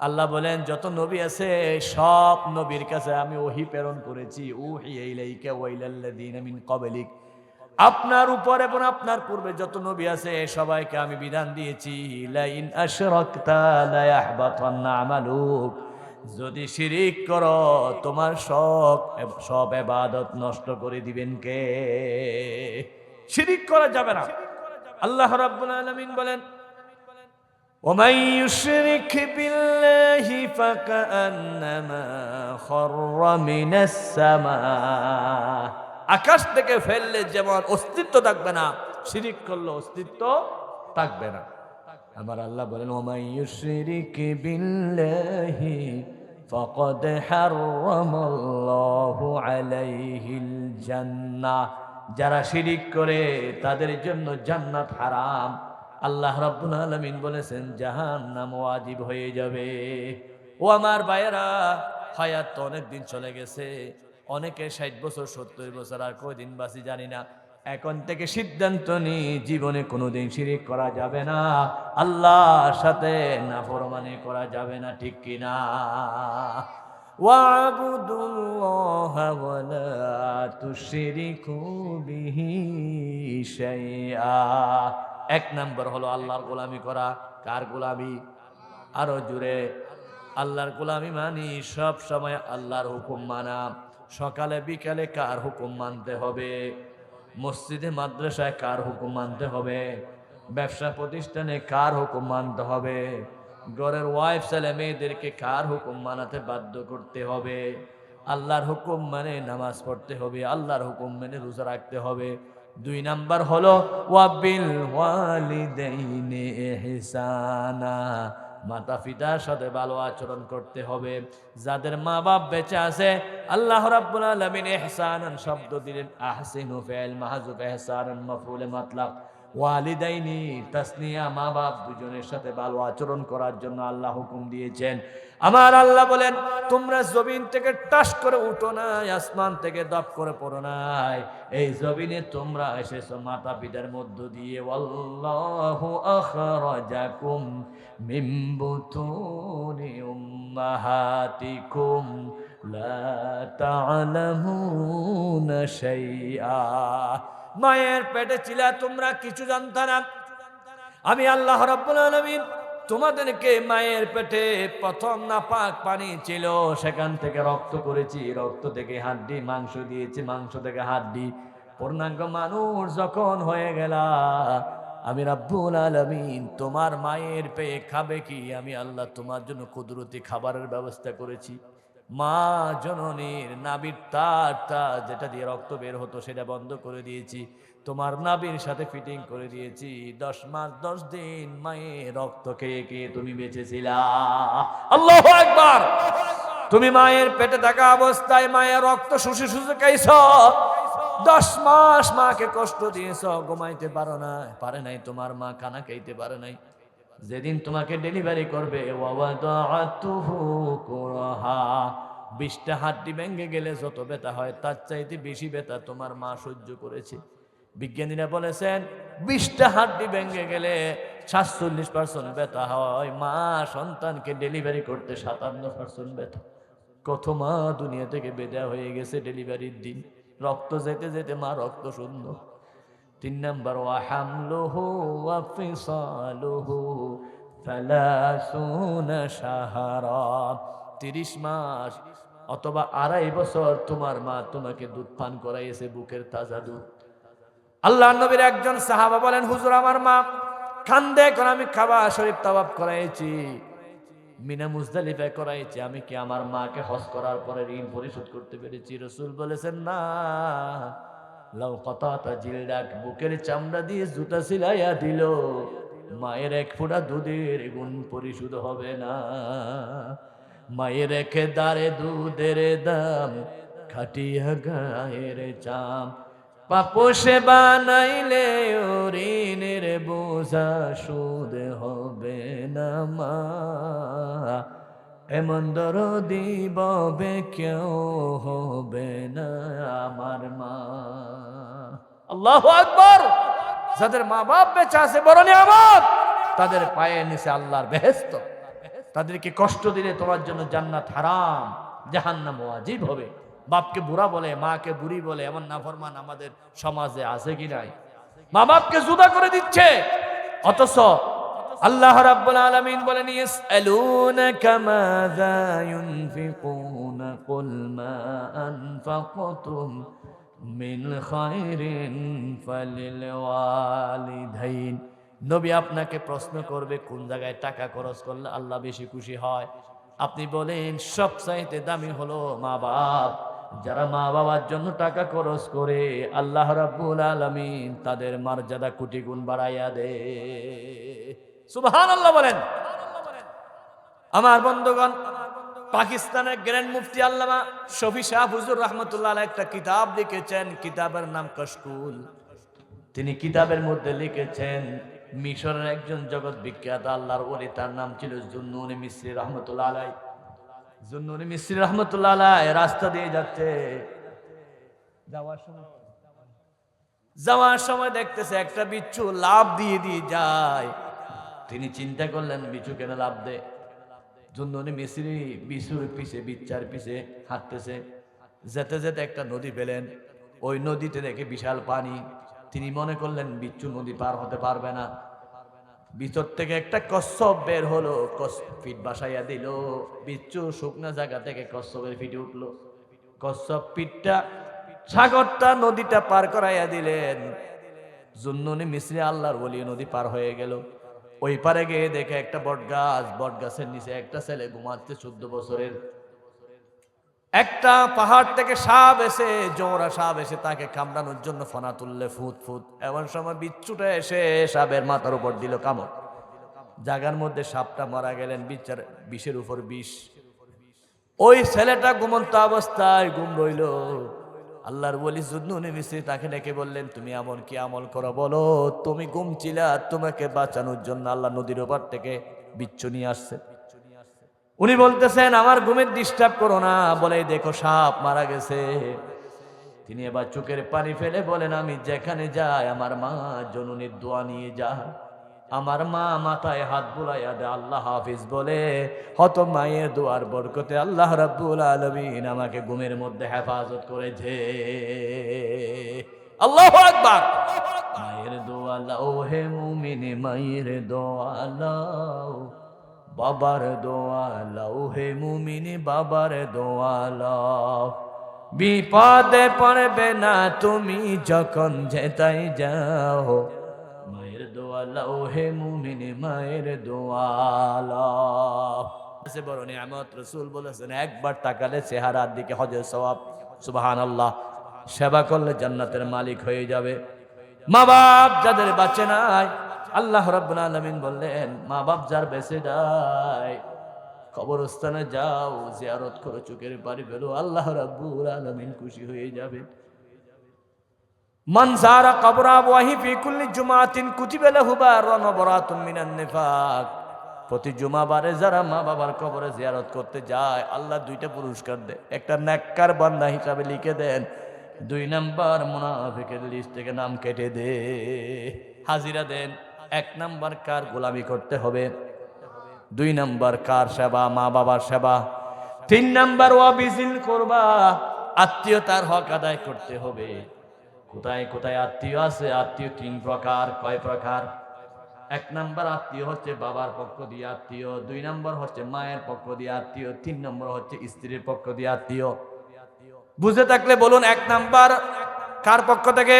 A: আল্লাহ বলেন যত নবী আছে সব নবীর কাছে আমি ওহী প্রেরণ করেছি। উহিয়া ইলাইকা ওয়া ইলাল্লাযীনা মিন ক্বাবলিক, আপনার উপর এবং আপনার পূর্বে যত নবী আছে সবাইকে আমি বিধান দিয়েছি। লাইন আশরাকতা লায়াহবাতান্না আমালুক, যদি শিরিক করো তোমার সব ইবাদত নষ্ট করে দিবেন কে? শিরিক করা যাবে না। আল্লাহ রাব্বুল আলামিন বলেন ওয়ামান ইউশরিক বিল্লাহি ফাকান্নামা খাররা মিনাস সামা, আকাশ থেকে ফেললে যেমন অস্তিত্ব থাকবে না, শিরিক করলে অস্তিত্ব থাকবে না। আমার আল্লাহ বলেন ওয়ামান ইউশরিক বিল্লাহি ফাকাদ হারামাল্লাহু আলাইহিল জান্নাহ, যারা শিরিক করে তাদের জন্য জান্নাত হারাম। আল্লাহ রাব্বুল আলামিন বলেছেন জাহান্নাম ওয়াজিব হয়ে যাবে। ও আমার ভাইয়েরা, হায়াত তো অনেক দিন চলে গেছে, অনেকে 60 বছর 70 বছর, আর কয়দিন বাঁচি জানি না। এখন থেকে সিদ্ধান্ত নিই জীবনে কোনোদিন শিরিক করা যাবে না, আল্লাহর সাথে নাফরমানি করা যাবে না, ঠিক কিনা? ওয়াবুদুল্লাহা ওয়ালা তুশরিকু বিহি শাইআ। এক নাম্বার হলো আল্লাহর গোলামি করা। কার গোলামি? আরো জুড়ে। আল্লাহর গোলামি মানি সব সময় আল্লাহর হুকুম মানা। সকালে বিকালে কার হুকুম মানতে হবে? মসজিদে মাদ্রাসায় কার হুকুম মানতে হবে? ব্যবসা প্রতিষ্ঠানে কার হুকুম মানতে হবে? ঘরের ওয়াইফ ছেলে মেয়েদেরকে কার হুকুম মানাতে বাধ্য করতে হবে? আল্লাহর হুকুম মানে নামাজ পড়তে হবে, আল্লাহর হুকুম মেনে রোজা রাখতে হবে। 2 নাম্বার হলো ওয়াবিল ওয়ালিদাইনি ইহসানা, মাতা পিতার সাথে ভালো আচরণ করতে হবে। যাদের মা বাপ বেঁচে আছে, আল্লাহ রাব্বুল আলামিন ইহসানান শব্দ দিলেন, আহসিনু ফিল মাহযুফ ইহসানান মাফউল মাতলাব। ওয়ালিদাইনি তাসনিয়া, মা বাপ দুজনের সাথে ভালো আচরণ করার জন্য আল্লাহ হুকুম দিয়েছেন। আমার আল্লাহ বলেন, তোমরা জমিন থেকে টাস করে উঠো নাই, আসমান থেকে দপ করে পড়ো নাই, এই জমিনে তোমরা এসেছো মাতা পিতার মধ্য দিয়ে। ওয়াল্লাহু আখরাজাকুম মিন বুতুনি উম্মাহাতিকুম লা তা'লামুনা শাইআ। মায়ের পেটে ছিলা তোমরা কিছু জানতা না, আমি আল্লাহ রাব্বুল আলামিন তোমাদেরকে মায়ের পেটে প্রথম নাপাক পানি ছিল, সেখান থেকে রক্ত করেছি, রক্ত থেকে হাড্ডি, মাংস দিয়েছি, মাংস থেকে হাড্ডি। পূর্ণাঙ্গ মানুষ যখন হয়ে গেলা, আমি রাব্বুল আলামিন তোমার মায়ের পেয়ে খাবে কি, আমি আল্লাহ তোমার জন্য কুদরতি খাবারের ব্যবস্থা করেছি। মা জননীর নাভির তারটা যেটা দিয়ে রক্ত বের হতো সেটা বন্ধ করে দিয়েছি, তোমার নাভির সাথে ফিটিং করে দিয়েছি। 10 মাস 10 দিন মায়ের রক্ত খেয়ে খেয়ে তুমি বেঁচেছিলা। আল্লাহু আকবার। তুমি মায়ের পেটে থাকা অবস্থায় মায়ের রক্ত শুষে শুষে খাইছো। 10 মাস মাকে কষ্ট দিয়েছ, ঘুমাইতে পারে নাই তোমার মা, খানা খাইতে পারে নাই। যেদিন তোমাকে ডেলিভারি করবে, ওয়াদাতুহু কুরহা, 20টা হাড্ডি ভেঙে গেলে যত ব্যথা হয় তার চাইতে বেশি ব্যথা তোমার মা সহ্য করেছে। বিজ্ঞানীরা বলেছেন 20টা হাড্ডি ভেঙে গেলে 47% ব্যথা হয়, মা সন্তানকে ডেলিভারি করতে 57% ব্যথা। কত মা দুনিয়া থেকে বিদায় হয়ে গেছে ডেলিভারির দিন, রক্ত যেতে যেতে মা রক্ত শূন্য। 3 নাম্বার ওয়া হামলুহু ওয়া ফিসালুহু 30 শাহরা, 30 মাস অথবা 2.5 বছর তোমার মা তোমাকে দুধ পান করাইছে, বুকের তাজা দুধ। আল্লাহর নবীর একজন সাহাবা বলেন, হুজুর আমার মা কান্দে, এখন আমি কাবা শরীফ তাওয়াফ করাইছি, মিনা মুজদালিফায় করাইছি, আমি কি আমার মাকে হজ করার পরে ঋণ পরিশোধ করতে পেরেছি? রাসূল বলেছেন, না, লাউ কাতাতা জিলদাক, বুকের চামড়া দিয়ে জুতা সিলাইয়া দিল, মায়ের 1 ফোঁটা দুধের গুণ পরিশোধ হবে না। মায়ের রেখে দাঁড়ে দুধের দাম, খাটিয়া গায়ের চাম, পাপোষে বানাইলে ঋণের বোঝা সুদ হবে না মা, এমন দরদি ববে কেউ হবে না আমার মা। আল্লাহু আকবার। যাদের মা বাপ বেঁচে আছে বড় নিয়ামত, তাদের পায়ের নিচে আল্লাহর বেহেশত। তাদেরকে কষ্ট দিলে তোমার জন্য জান্নাত হারাম, জাহান্নাম ওয়াজিব হবে। বাপকে বুড়া বলে, মাকে বুড়ি বলে, এমন নাফরমান আমাদের সমাজে আছে কি নাই? মা বাপকে জুদা করে দিচ্ছে, অথচ আল্লাহ রাব্বুল আলামিন বলেন, ইয়াসআলুনাকা মাযা ইউনফিকুনা কুল মা আনফাকতুম মিন খায়রিন ফালিল ওয়ালিদাইন। নবী আপনাকে প্রশ্ন করবে কোন জায়গায় টাকা খরচ করলে আল্লাহ বেশি খুশি হয়। আপনি বলেন সবচাইতে দামি হলো মা বাপ। যারা মা বাবার জন্য টাকা খরচ করে, আল্লাহ রাব্বুল আলামিন তাদের মর্যাদা কোটি গুণ বাড়াইয়া দে। সুবহানাল্লাহ বলেন। আমার বন্ধুগণ, পাকিস্তানের গ্র্যান্ড মুফতি আল্লামা শফি শাহ হুজুর রাহমাতুল্লাহ আলাইহি একটা কিতাব লিখেছেন, কিতাবের নাম কাশকুল। তিনি কিতাবের মধ্যে লিখেছেন, মিশরের একজন জগৎ বিখ্যাত আল্লাহর ওলি, তার নাম ছিল জুন্নুন মিসরি রাহমাতুল্লাহ আলাইহি। জুন্নুনি মিসরি রহমতুল্লাহ আলাইহি রাস্তা দিয়ে যাচ্ছে, যাওয়ার সময় দেখতেছে একটা বিচ্ছু লাফ দিয়ে দিয়ে যায়। তিনি চিন্তা করলেন বিচ্ছু কেন লাফ দেয়। জুন্নুনি মিসরি বিচ্ছুর পিছে বিচ্ছার পিছে হাঁটতেছে, যেতে যেতে একটা নদী পেলেন। ওই নদীতে দেখে বিশাল পানি। তিনি মনে করলেন বিচ্ছু নদী পার হতে পারবে না। ভিতর থেকে একটা কচ্ছপ বের হলো, ফিট বাসাইয়া দিল। বিচ্ছু শুকনা জায়গা থেকে কচ্ছপের ফিটে উঠলো। কচ্ছপ পিঠটা সাগরটা নদীটা পার করাইয়া দিলেন। জুন্নুনি মিসরি আল্লাহর ওলি নদী পার হয়ে গেল। ওই পারে গিয়ে দেখে একটা বট গাছ, বট গাছের নিচে একটা ছেলে ঘুমাচ্ছে 14 বছরের। একটা পাহাড় থেকে সাপ এসে, জোড়া সাপ এসে তাকে কামড়ানোর জন্য ফনা তুললে ফুট ফুট। এমন সময় বিচ্ছুটা এসে সাপের মাথার উপর দিল কামড়। জায়গার মধ্যে সাপটা মারা গেলেন, বিচ্ছার বিষের উপর বিষ। ওই ছেলেটা ঘুমন্ত অবস্থায় ঘুম রইল। আল্লাহর ওলি জুন্নুনি মিসরি তাকে ডেকে বললেন, তুমি এমন কি আমল করো বলো? তুমি ঘুমছিলা, তোমাকে বাঁচানোর জন্য আল্লাহ নদীর ওপার থেকে বিচ্ছু নিয়ে আসছে। উনি বলতেছেন আমার ঘুমের ডিস্টার্ব করো না, বলে দেখো সাপ মারা গেছে। তিনি এবার চোখের পানি ফেলে বলেন, আমি যেখানে যাই আমার মা জননীর দোয়া নিয়ে যায়। আমার মা মাথায় হাত বুলাইয়া দে আল্লাহ হাফিজ বলে, হত মায়ের দোয়ার বরকতে আল্লাহ রাব্বুল আলামিন আমাকে ঘুমের মধ্যে হেফাজত করেছে। আল্লাহু আকবার। মায়ের দোয়া লাও হে মুমিন, মায়ের দোয়া লাও, বাবার দোয়া লাও হে মুমিন, বাবার দোয়া লাও। বিপদে পড়বে না তুমি যখন যেতাই যাও, মায়ের দোয়া লাও হে মুমিন, মায়ের দোয়া লাও। বড় নিয়ামত। রাসূল বলেছেন একবার তাকালে চেহারার দিকে হজের সওয়াব। সুবহানাল্লাহ। সেবা করলে জান্নাতের মালিক হয়ে যাবে। মা বাপ যাদের বাঁচে নাই, আল্লাহ রাব্বুল আলামিন বললেন মা বাপ যার বেঁচে যায় কবরস্থানে যাও, জিয়ারত করো, চোখের পানি ফেলো, আল্লাহ রাব্বুল আলামিন খুশি হয়ে যাবেন। মান যারা কবর আবওয়াহি ফি কুল্লি জুমাতিন কুতিবা লাহু বারান ওয়া বারাতুম মিনান নিফাক। প্রতি জুমাবারে যারা মা বাবার কবরে জিয়ারত করতে যায় আল্লাহ দুইটা পুরস্কার দেয়। একটা নেককার বান্দা হিসাবে লিখে দেন, 2 নাম্বার মুনাফিকের লিস্ট থেকে নাম কেটে দে। হাজিরা দেন। 1 নাম্বার কার গোলামি করতে হবে, 2 নাম্বার কার সেবা, মা বাবার সেবা, 3 নাম্বার ওয়াবিজিল করবা, আত্মীয়তার হক আদায় করতে হবে। কোথায় কোথায় আত্মীয় আছে? আত্মীয় 3 প্রকার। কয় প্রকার? 1 নাম্বার আত্মীয় হচ্ছে বাবার পক্ষ দিয়ে আত্মীয়, 2 নাম্বার হচ্ছে মায়ের পক্ষ দিয়ে আত্মীয়, 3 নম্বর হচ্ছে স্ত্রীর পক্ষ দিয়ে আত্মীয়। বুঝে থাকলে বলুন 1 নাম্বার কার পক্ষ থেকে?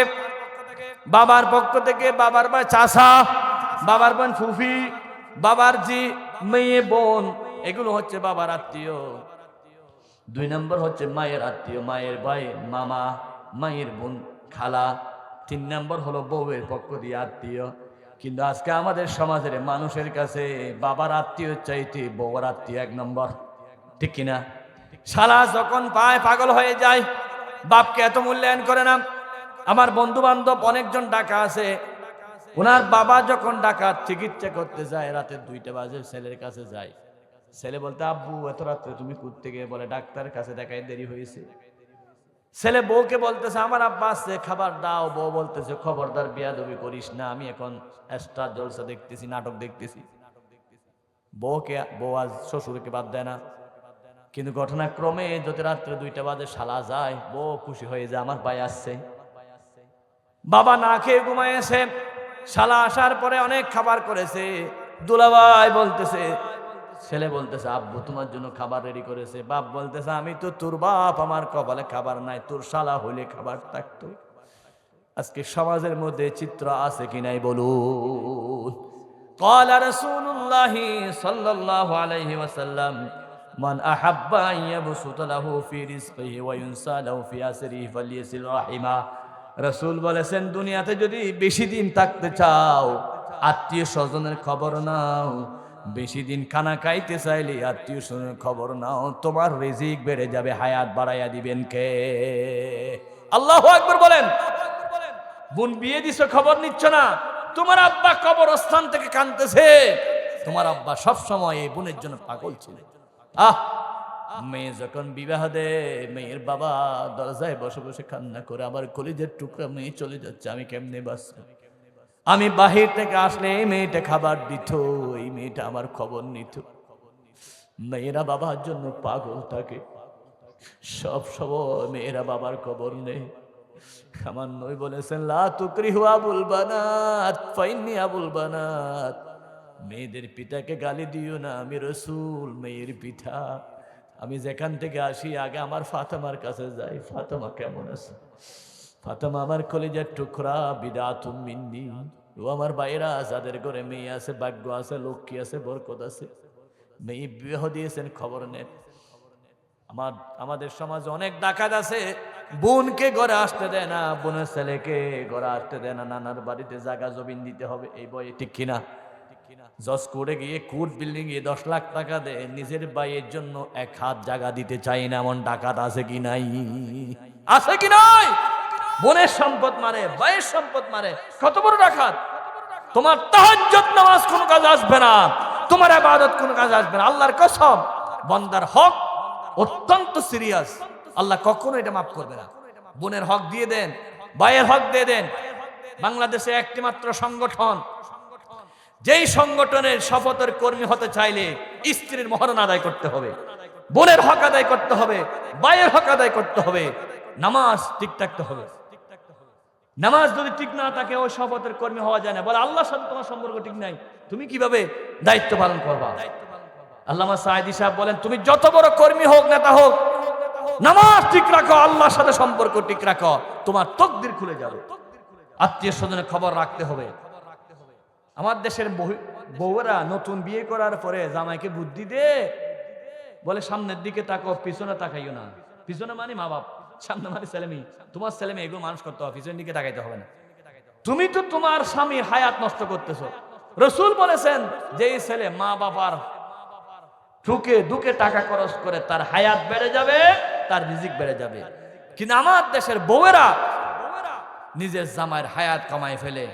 A: বাবার পক্ষ থেকে। বাবার ভাই চাচা, বাবার বোন ফুফি, বাবার জি মেয়ে বোন, এগুলো হচ্ছে বাবার আত্মীয়। 2 নম্বর হচ্ছে মায়ের আত্মীয়, মায়ের ভাই মামা, মায়ের বোন খালা। 3 নম্বর হলো বউয়ের পক্ষ দিয়ে আত্মীয়। কিন্তু আজকে আমাদের সমাজের মানুষের কাছে বাবার আত্মীয় চাইতে বউয়ের আত্মীয় 1 নম্বর। ঠিক কিনা? শালা যখন পায় পাগল হয়ে যায়, বাপকে এত মূল্যায়ন করে না। আমার বন্ধু বান্ধব অনেকজন ডাকা আছে, ওনার বাবা যখন ডাকাত চিকিৎসা করতে যায় রাতে 2টা বাজে ছেলের কাছে যায়। ছেলে বলতে আব্বু এত রাত্রে তুমি করতে গিয়ে, বলে ডাক্তারের কাছে দেখায় দেরি হয়েছে। ছেলে বউকে বলতেছে আমার আব্বা আসছে খাবার দাও। বউ বলতেছে খবরদার বেয়াদবি করিস না, আমি এখন স্টার জলসা দেখতেছি, নাটক দেখতেছি। বউ আজ শ্বশুরকে বাদ দেয় না। কিন্তু ঘটনাক্রমে যত রাত্রে 2টা বাজে শালা যায়, বউ খুশি হয়ে যায় আমার ভাই আসছে। বাবা না খেয়ে ঘুমাইছে, শালা আসার পরে অনেক খাবার করেছে। দুলাভাই বলতেছে, ছেলে বলতেছে আব্বু তোমার জন্য খাবার রেডি করেছে। বাপ বলতেছে আমি তো তোর বাপ, আমার কপালে খাবার নাই, তোর শালা হইলে খাবার থাকতো। আজকে সমাজের মধ্যে চিত্র আছে কি নাই বলুন? قال رسول الله صلى الله عليه وسلم من أحب أن يبسط له في رزقه وينسى له في أسره فليصل رحمه। রাসূল বলেছেন দুনিয়াতে যদি বেশি দিন থাকতে চাও আত্মীয় স্বজনের খবর নাও। বেশি দিন খানা খাইতে চাইলে আত্মীয় স্বজনের খবর নাও, তোমার রিজিক বেড়ে যাবে, হায়াত বাড়াইয়া দিবেন কে? আল্লাহু আকবার বলেন। বোন বিয়ে দিছো খবর নিচ্ছ না, তোমার আব্বা কবরস্থান থেকে কাঁদতেছে। তোমার আব্বা সব সময় এই বোনের জন্য পাগল ছিল। মেয়ে যখন বিবাহ দেয়, মেয়ের বাবা দরজায় বসে বসে কান্না করে, আমার কলিজের টুকরা মেয়ে চলে যাচ্ছে, আমি কেমনে বাঁচব? আমি বাহির থেকে আসলে এই মেয়েটা খাবার দিত, এই মেয়েটা আমার খবর নিত। মেয়েরা বাবার জন্য পাগল থাকে, সব সময় মেয়েরা বাবার খবর নেই। আমার নবী বলেছেন, লা তুকরিহু আবুল বানাত ফাইন্নি আবুল বানাত। মেয়েদের পিতাকে গালি দিও না, আমি রাসূল মেয়ের পিতা। আমি যেখান থেকে আসি আগে আমার ফাতেমার কাছে যাই, ফাতেমা কেমন আছে? ফাতেমা আমার কলিজার টুকরা, বিদাতুম মিন্নি। ও আমার ভাইরা, যাদের ঘরে মেয়ে আছে, ভাগ্য আছে, লক্ষ্মী আছে, বরকত আছে, মেয়ে বিবাহ দিয়েছেন, খবর নেন। আমাদের সমাজে অনেক ডাকাত আছে, বোনকে ঘরে আসতে দেয় না, বোনের ছেলেকে ঘরে আসতে দেয় না, নানার বাড়িতে জায়গা জমিন দিতে হবে এই বয়ে, ঠিক কিনা? জজ কোর্টে গিয়ে কোর্ট বিল্ডিং এ 10 লাখ টাকা দেয়, নিজের ভাইয়ের জন্য 1 হাত জায়গা দিতে চাই না, এমন ডাকাত আছে কি নাই? আছে কি নাই? বোনের সম্পদ মারে, ভাইয়ের সম্পদ মারে, কত বড় ডাকাত! তোমার তাহাজ্জুদ নামাজ কোনো কাজ আসবে না, তোমার ইবাদত কোনো কাজ আসবে না। আল্লাহর কসম, বান্দার হক অত্যন্ত সিরিয়াস, আল্লাহ কখনো এটা মাফ করবে না। বোনের হক দিয়ে দেন, ভাইয়ের হক দিয়ে দেন। বাংলাদেশে একটি মাত্র সংগঠন, যেই সংগঠনের শপথের কর্মী হতে চাইলে স্ত্রীর মহরণ আদায় করতে হবে, বোনের হক আদায় করতে হবে, ভাইয়ের হক আদায় করতে হবে, নামাজ ঠিক থাকতে হবে। নামাজ যদি ঠিক না থাকে, ওই শপথের কর্মী হওয়া যায় না। বলে আল্লাহর সাথে তোমার সম্পর্ক ঠিক নাই, তুমি কিভাবে দায়িত্ব পালন করবা? আল্লামা সাঈদী সাহেব বলেন, তুমি যত বড় কর্মী হোক, নেতা হোক, নামাজ ঠিক রাখো, আল্লাহর সাথে সম্পর্ক ঠিক রাখো, তোমার তকদির খুলে যাবে। আত্মীয় স্বজনের খবর রাখতে হবে। আমার দেশের বউরা নতুন বিয়ে করার পরে জামাইকে বুদ্ধি দে, বলে সামনের দিকে তাকাও, পিছনে তাকাইও না। পিছনে মানে মা বাপ, সামনে মানে ছেলেমেয়ে। তোমার ছেলেমেয়ে এগুলো মানুষ করতে হবে, পিছনের দিকে তাকাইতে হবে না। তুমি তো তোমার স্বামীর হায়াত নষ্ট করতেছো। রাসূল বলেছেন, যেই ছেলে মা বাবার ঠুকে ঢুকে টাকা খরচ করে, তার হায়াত বেড়ে যাবে, তার রিজিক বেড়ে যাবে। কিন্তু আমার দেশের বউয়েরা নিজের জামাইয়ের হায়াত কমায় ফেলে,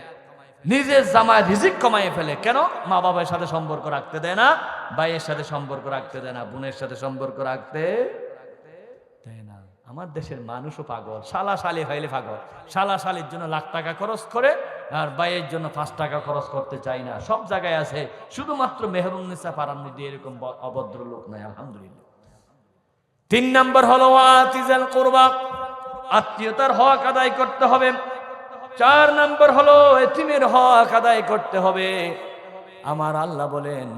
A: নিজের জামাইয়ের রিজিক কমায় ফেলে। কেন? মা বাবার সাথে সম্পর্ক রাখতে দেয় না, ভাইয়ের সাথে সম্পর্ক রাখতে দেয় না, বোনের সাথে সম্পর্ক রাখতে দেয় না। আমার দেশের মানুষও পাগল, শালা শালি হইলে পাগল। শালা শালির জন্য লাখ টাকা খরচ করে, আর ভাইয়ের জন্য 5 টাকা খরচ করতে চাই না। সব জায়গায় আছে, শুধুমাত্র মেহরুন্নিসা পাড়ার মধ্যে এরকম অভদ্র লোক নাই, আলহামদুলিল্লাহ। 3 নম্বর হলো ওয়াতিজাল কুরবা, আত্মীয়তার হক আদায় করতে হবে। 4 নম্বর হলো এতিমের হক আদায় করতে হবে। আমার আল্লাহ বলেন,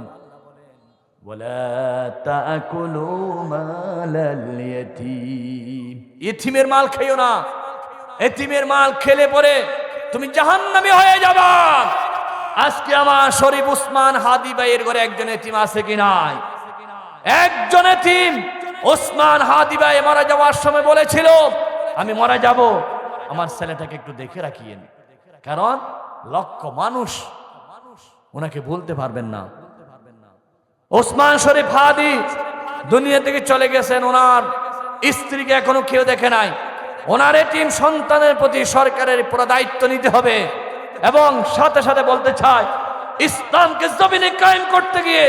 A: ওয়ালা তাকুলু মালাল ইয়াতীম, এতিমের মাল খেও না। এতিমের মাল খেলে পরে তুমি জাহান্নামী হয়ে যাবা। আজকে আমার শরীফ উসমান হাদি ভাইয়ের ঘরে একজন এতিম আছে কি নাই? একজন এতিম। উসমান হাদি ভাই মারা যাওয়ার সময় বলেছিল, আমি মারা যাব, আমার ছেলেটাকে একটু দেখে রাখিয়েন, কারণ লক্ষ মানুষ ওনাকে বলতে পারবেন না। ওসমান শরীফ হাদি দুনিয়া থেকে চলে গেছেন, ওনার স্ত্রীকে এখনো কেউ দেখে নাই। ওনার এতিম সন্তানের প্রতি সরকারের পুরো দায়িত্ব নিতে হবে। এবং সাথে সাথে বলতে চাই, ইসলামকে জমিনে কায়েম করতে গিয়ে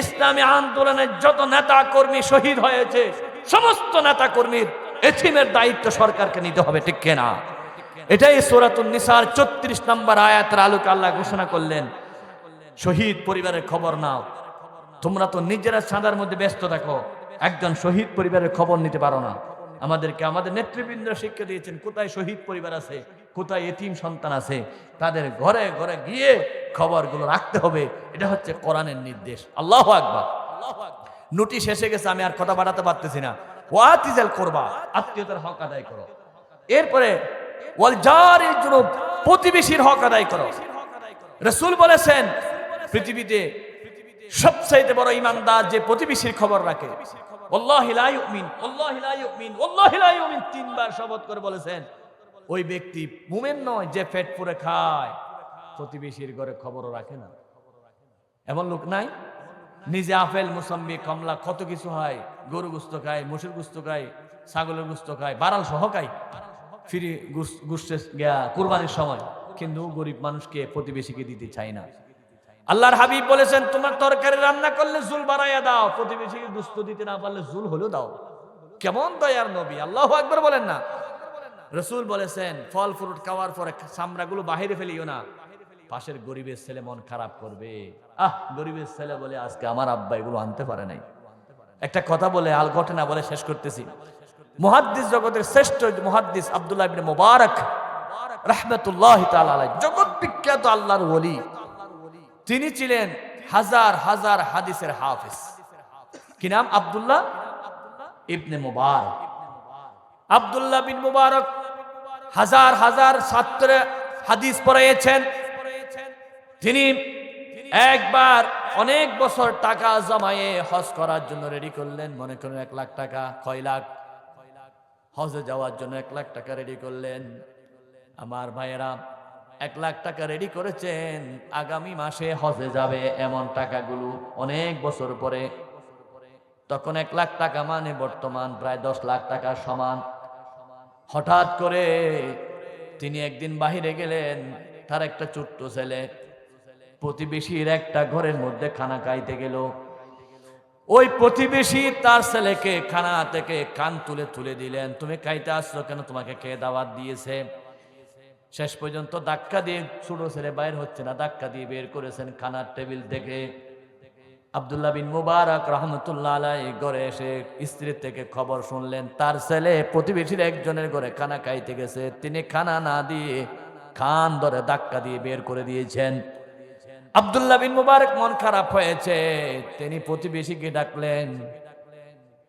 A: ইসলামী আন্দোলনের যত নেতা কর্মী শহীদ হয়েছে, সমস্ত নেতা কর্মীর এতিমের দায়িত্ব সরকারকে নিতে হবে, ঠিক কিনা? এটাই সূরাতুন নিসার 34 নম্বর আয়াতের আলোকে আল্লাহ ঘোষণা করলেন, শহীদ পরিবারের খবর নাও। তোমরা তো নিজেরা সাদার মধ্যে ব্যস্ত থাকো, একজন শহীদ পরিবারের খবর নিতে পারো না। আমাদেরকে আমাদের নেতৃবৃন্দ শিক্ষা দিয়েছেন, কোথায় শহীদ পরিবার আছে, কোথায় এতিম সন্তান আছে, তাদের ঘরে ঘরে গিয়ে খবরগুলো রাখতে হবে। এটা হচ্ছে কোরআনের নির্দেশ। আল্লাহু আকবার। নোটিশ এসে গেছে, আমি আর কথা বাড়াতে পারতেছি না। ওয়াতিজাল কুরবা, আত্মীয়তার হক আদায় করো। এরপরে ওয়াল জারিল জুনুব, প্রতিবেশীর হক আদায় করো। রাসূল বলেছেন, পৃথিবীতে সবচেয়ে বড় ইমানদার যে প্রতিবেশীর খবর রাখে। ওয়াল্লাহি লা ইউমিন, ওয়াল্লাহি লা ইউমিন, ওয়াল্লাহি লা ইউমিন, 3 বার শপথ করে বলেছেন, ওই ব্যক্তি মুমিন নয় যে পেট পুরে খায়, প্রতিবেশীর ঘরে খবরও রাখে না। এমন লোক নাই? নিজে আপেল, মুসাম্বি, কমলা কত কিছু হয়, গরু গোস্ত খায়, মসুর গোস্ত খায়, ছাগলের গোস্ত খায়, বারাল সহ খায়, ফিরে গোস্তে গিয়া কুরবানির সময়, কিন্তু গরিব মানুষকে প্রতিবেশীকে দিতে চায় না। আল্লাহর হাবিব বলেছেন তোমার তরকারি রান্না করলে ঝুল বাড়াইয়া দাও, প্রতিবেশীকে গুস্ত দিতে না পারলে ঝুল হলেও দাও। কেমন দয়ার নবী, আল্লাহু আকবার বলেন না। রাসূল বলেছেন ফল ফ্রুট খাওয়ার পরে চামড়াগুলো বাহিরে ফেলিও না, পাশের গরিবের ছেলে মন খারাপ করবে। গরিবের ছেলে বলে আজকে আমার আব্বা এগুলো আনতে পারে নাই। একটা কথা বলে আল ঘটনা বলে শেষ করতেছি। মুহাদ্দিস জগতের শ্রেষ্ঠ মুহাদ্দিস আব্দুল্লাহ ইবনে মুবারক রাহমাতুল্লাহি তাআলা আলাইহি, জগৎ বিখ্যাত আল্লাহর ওলি। তিনি ছিলেন হাজার হাজার হাদিসের হাফেজ। কি নাম? আব্দুল্লাহ ইবনে মুবারক। আব্দুল্লাহ বিন মুবারক হাজার হাজার ছাত্র হাদিস পড়িয়েছেন। তিনি একবার অনেক বছর টাকা জমায়ে হজ করার জন্য রেডি করলেন। মনে করেন 1 লাখ টাকা, কয় লাখ? হজে যাওয়ার জন্য 1 লাখ টাকা রেডি করলেন। আমার ভাইয়েরা 1 লাখ টাকা রেডি করেছেন, আগামী মাসে হজে যাবে এমন টাকাগুলো অনেক বছর পরে। তখন 1 লাখ টাকা মানে বর্তমান প্রায় 10 লাখ টাকার সমান। হঠাৎ করে তিনি একদিন বাহিরে গেলেন, তার একটা ছোট্ট ছেলে প্রতিবেশীর একটা ঘরের মধ্যে খানা খাইতে গেল। ওই প্রতিবেশী তার ছেলেকে খানা থেকে কান তুলে তুলে দিলেন, তুমি খাইতে আসছো কেন, তোমাকে কে দাওয়াত দিয়েছে? শেষ পর্যন্ত ধাক্কা দিয়ে, ছোট ছেলে বাইর হচ্ছে না, ধাক্কা দিয়ে বের করেছেন খানার টেবিল থেকে। আব্দুল্লাহ বিন মুবারক রাহমাতুল্লাহ আলাইহি ঘরে এসে স্ত্রীর থেকে খবর শুনলেন তার ছেলে প্রতিবেশীর একজনের ঘরে খানা খাইতে গেছে। তিনি খানা না দিয়ে কান ধরে ধাক্কা দিয়ে বের করে দিয়েছেন। আব্দুল্লাহ বিন মুবারক মন খারাপ হয়েছে, তিনি প্রতিবেশীকে ডাকলেন।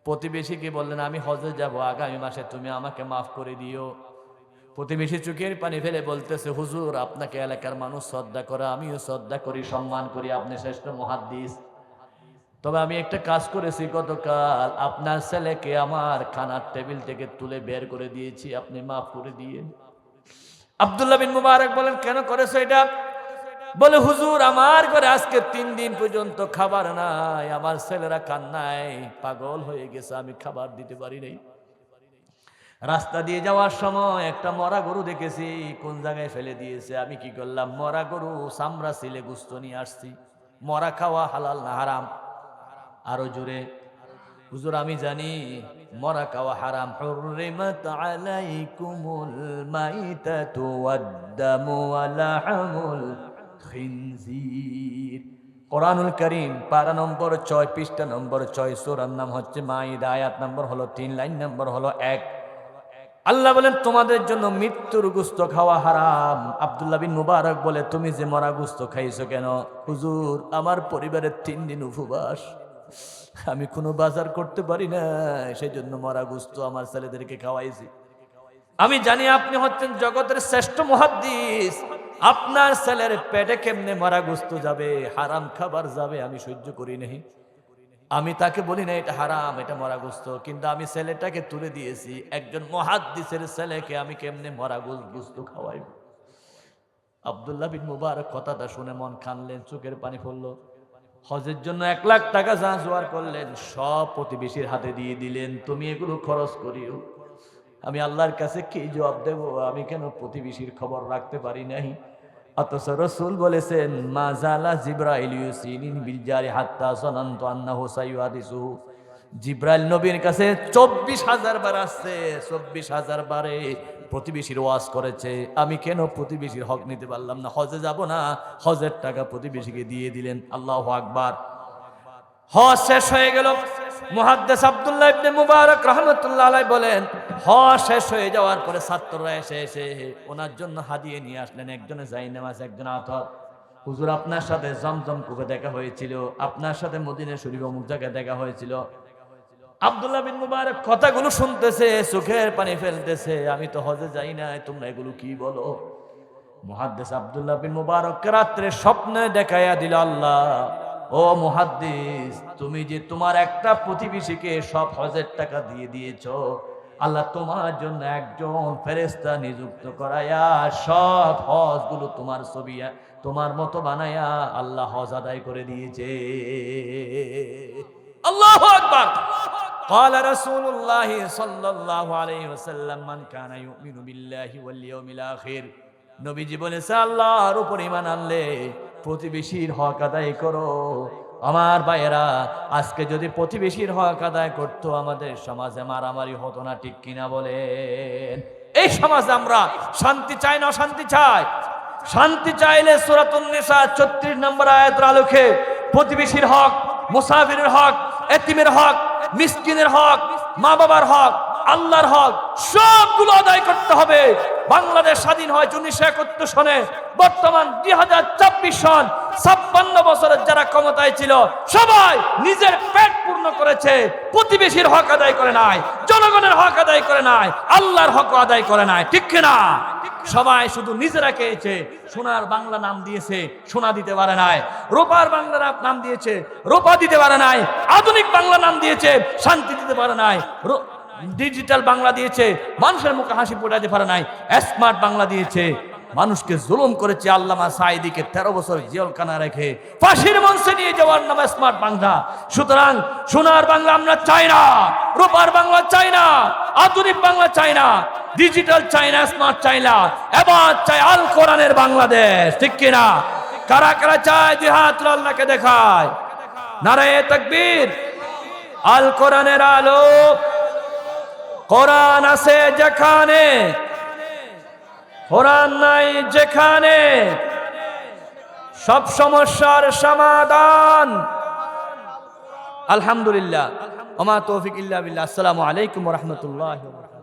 A: প্রতিবেশীকে বললেন আমি হজে যাব আগামী মাসে, তুমি আমাকে মাফ করে দিও। প্রতিবেশী চোখের পানি ফেলে বলতেছে হুজুর আপনাকে এলাকার মানুষ শ্রদ্ধা করে, আমিও শ্রদ্ধা করি, সম্মান করি, আপনি শ্রেষ্ঠ মুহাদ্দিস। তবে আমি একটা কাজ করেছি, গতকাল আপনার ছেলেকে আমার খানার টেবিল থেকে তুলে বের করে দিয়েছি, আপনি মাফ করে দিয়ে। আব্দুল্লাহ বিন মুবারক বলেন কেন করেছো এটা? বলে হুজুর আমার ঘরে আজকে 3 দিন পর্যন্ত খাবার নাই, আমার ছেলেরা কান্নায় পাগল হয়ে গেছে, আমি খাবার দিতে পারি নাই। রাস্তা দিয়ে যাওয়ার সময় একটা মরা গরু দেখেছি, কোন জায়গায় ফেলে দিয়েছে। আমি কি করলাম, মরা গরু চামড়া ছিলে গোশত নিয়ে আসছি। মরা খাওয়া হালাল না হারাম? আরো জোরে, হুজুর আমি জানি মরা খাওয়া হারাম। হুররিমাত আলাইকুমুল মাইতাতু ওয়াদ-দামু ওয়া লাহমুল খিনজির। কোরআনুল কারীম পারা নম্বর 6 পৃষ্ঠা নম্বর 6, সূরার নাম হচ্ছে মাইদা, আয়াত নম্বর হলো 3, লাইন নম্বর হলো 1। আল্লাহ বলেন তোমাদের জন্য মৃত্যুর গোশত খাওয়া হারাম। আব্দুল্লাহ বিন মুবারক বলে তুমি যে মরা গোশত খাইছো কেন? হুজুর আমার পরিবারের 3 দিন উপবাস, আমি কোনো বাজার করতে পারি না, সেই জন্য মরা গোশত আমার ছেলেদেরকে খাওয়াইছি। আমি জানি আপনি হচ্ছেন জগতের শ্রেষ্ঠ মুহাদ্দিস, আপনার ছেলের পেটে কেমনে মরা গোশত যাবে, হারাম খাবার যাবে, আমি সহ্য করি নাই। আমি তাকে বলি না এটা হারাম, এটা মরা গোশত, কিন্তু আমি ছেলেটাকে তুলে দিয়েছি। একজন মুহাদ্দিসের ছেলেকে আমি কেমনে মরা গোশত খাওয়াইব? আব্দুল্লাহ বিন মুবারক কথাটা শুনে মন কানলেন, চোখের পানি পড়লো। হজের জন্য 1 লাখ টাকা যা জোগাড় করলেন সব প্রতিবেশীর হাতে দিয়ে দিলেন, তুমি এগুলো খরচ করিও। আমি আল্লাহর কাছে কি জবাব দেব? আমি কেন প্রতিবেশীর খবর রাখতে পারি নাই? অথচ রাসূল বলেছেন মা জালা জিবরাইল ইউসিনি বিল জারি হাত্তা সানানতু আন্নাহু সাইয়ুহাদিসুহু। জিবরাইল নবীর কাছে 24,000 বার আসছে, 24,000 বারে প্রতিবেশীর ওয়াজ করেছে। আমি কেন প্রতিবেশীর হক নিতে পারলাম না? হজে যাব না, হজের টাকা প্রতিবেশীকে দিয়ে দিলেন। আল্লাহু আকবার। হজ শেষ হয়ে গেল। মুহাদ্দিস আব্দুল্লাহ ইবনে মুবারক রাহমাতুল্লাহ আলাইহি বলেন হজ শেষ হয়ে যাওয়ার পরে ছাত্ররা এসে ওনার জন্য হাদিয়া নিয়ে আসলেন। একজনে জায়নামাজ, একজন আতর। হুজুর আপনার সাথে জমজম কূপে দেখা হয়েছিল, আপনার সাথে মদিনা শরীফ অমুক জায়গায় দেখা হয়েছিল। আব্দুল্লাহ বিন মুবারক কথাগুলো শুনতেছে, চোখের পানি ফেলতেছে, আমি তো হজে যাই না, তোমরা এগুলো কি বলো? মুহাদ্দিস আব্দুল্লাহ বিন মুবারক রাত্রে স্বপ্নে দেখাইয়া দিল আল্লাহ, ও মুহাদ্দিস তুমি যে তোমার একটা প্রতিবেশীকে সব হজের টাকা দিয়ে দিয়েছো, আল্লাহ তোমার জন্য একজন ফেরেশতা নিযুক্ত করায়া সব হজগুলো তোমার ছবি তোমার মতো বানায়া আল্লাহ হজ আদায় করে দিয়েছে। আল্লাহু আকবার। قال رسول الله صلى الله عليه وسلم من كان يؤمن بالله واليوم الآخر। নবীজি বলেছে আল্লাহর উপর ঈমান আনলে প্রতিবেশীর হক আদায় করো। আমার ভাইয়েরা, আজকে যদি প্রতিবেশীর হক আদায় করতো, আমাদের সমাজে মারামারি হতো না, ঠিক কিনা বলেন? এই সমাজে আমরা শান্তি চাই না অশান্তি চাই? শান্তি চাইলে সূরাতুন নিসা ৩৬ নম্বর আয়াতের আলোকে প্রতিবেশীর হক, মুসাফিরের হক, এতিমের হক, মিসকিনের হক, মা বাবার হক, আল্লাহর হক সবগুলো আদায় করতে হবে। বাংলাদেশ স্বাধীন হয় 1971 সনে, বর্তমান 2024 সন। 56 বছরের যারা ক্ষমতায় ছিল সবাই নিজের পেট পূর্ণ করেছে, প্রতিবেশীর হক আদায় করে নাই, জনগণের হক আদায় করে নাই, আল্লাহর হক আদায় করে নাই, ঠিক কিনা? সবাই শুধু নিজেরা খেয়েছে। সোনার বাংলা নাম দিয়েছে, সোনা দিতে পারে নাই। রূপার বাংলা নাম দিয়েছে, রূপা দিতে পারে নাই। আধুনিক বাংলা নাম দিয়েছে, শান্তি দিতে পারে নাই। ডিজিটাল বাংলা দিয়েছে, মানুষের মুখে হাসি ফোটাতে পারে নাই। স্মার্ট বাংলা দিয়েছে, মানুষকে জুলুম করেছে। আল্লামা সাঈদীকে 13 বছর জেলখানা রেখে ফাঁসির মঞ্চে নিয়ে যাওয়ার নাম স্মার্ট বাংলা। সুতরাং সোনার বাংলা আমরা চাই না, রূপার বাংলা চাই না, আধুনিক বাংলা চাই না, ডিজিটাল চাই না, স্মার্ট চাই না, এবার চাই আল কোরআনের বাংলাদেশ, ঠিক কিনা? কারা কারা চায় জিহাদ আল্লাহকে দেখায়? নারায়ে তাকবীর। আল কোরআনের আলো, কোরআন আছে যেখানে, কোরআন নাই যেখানে, সব সমস্যার সমাধান। আলহামদুলিল্লাহ, ওমা তৌফিক ইল্লা বিল্লাহ। আসসালামু আলাইকুম ওয়া রাহমাতুল্লাহি ওয়া বারাকাতুহু।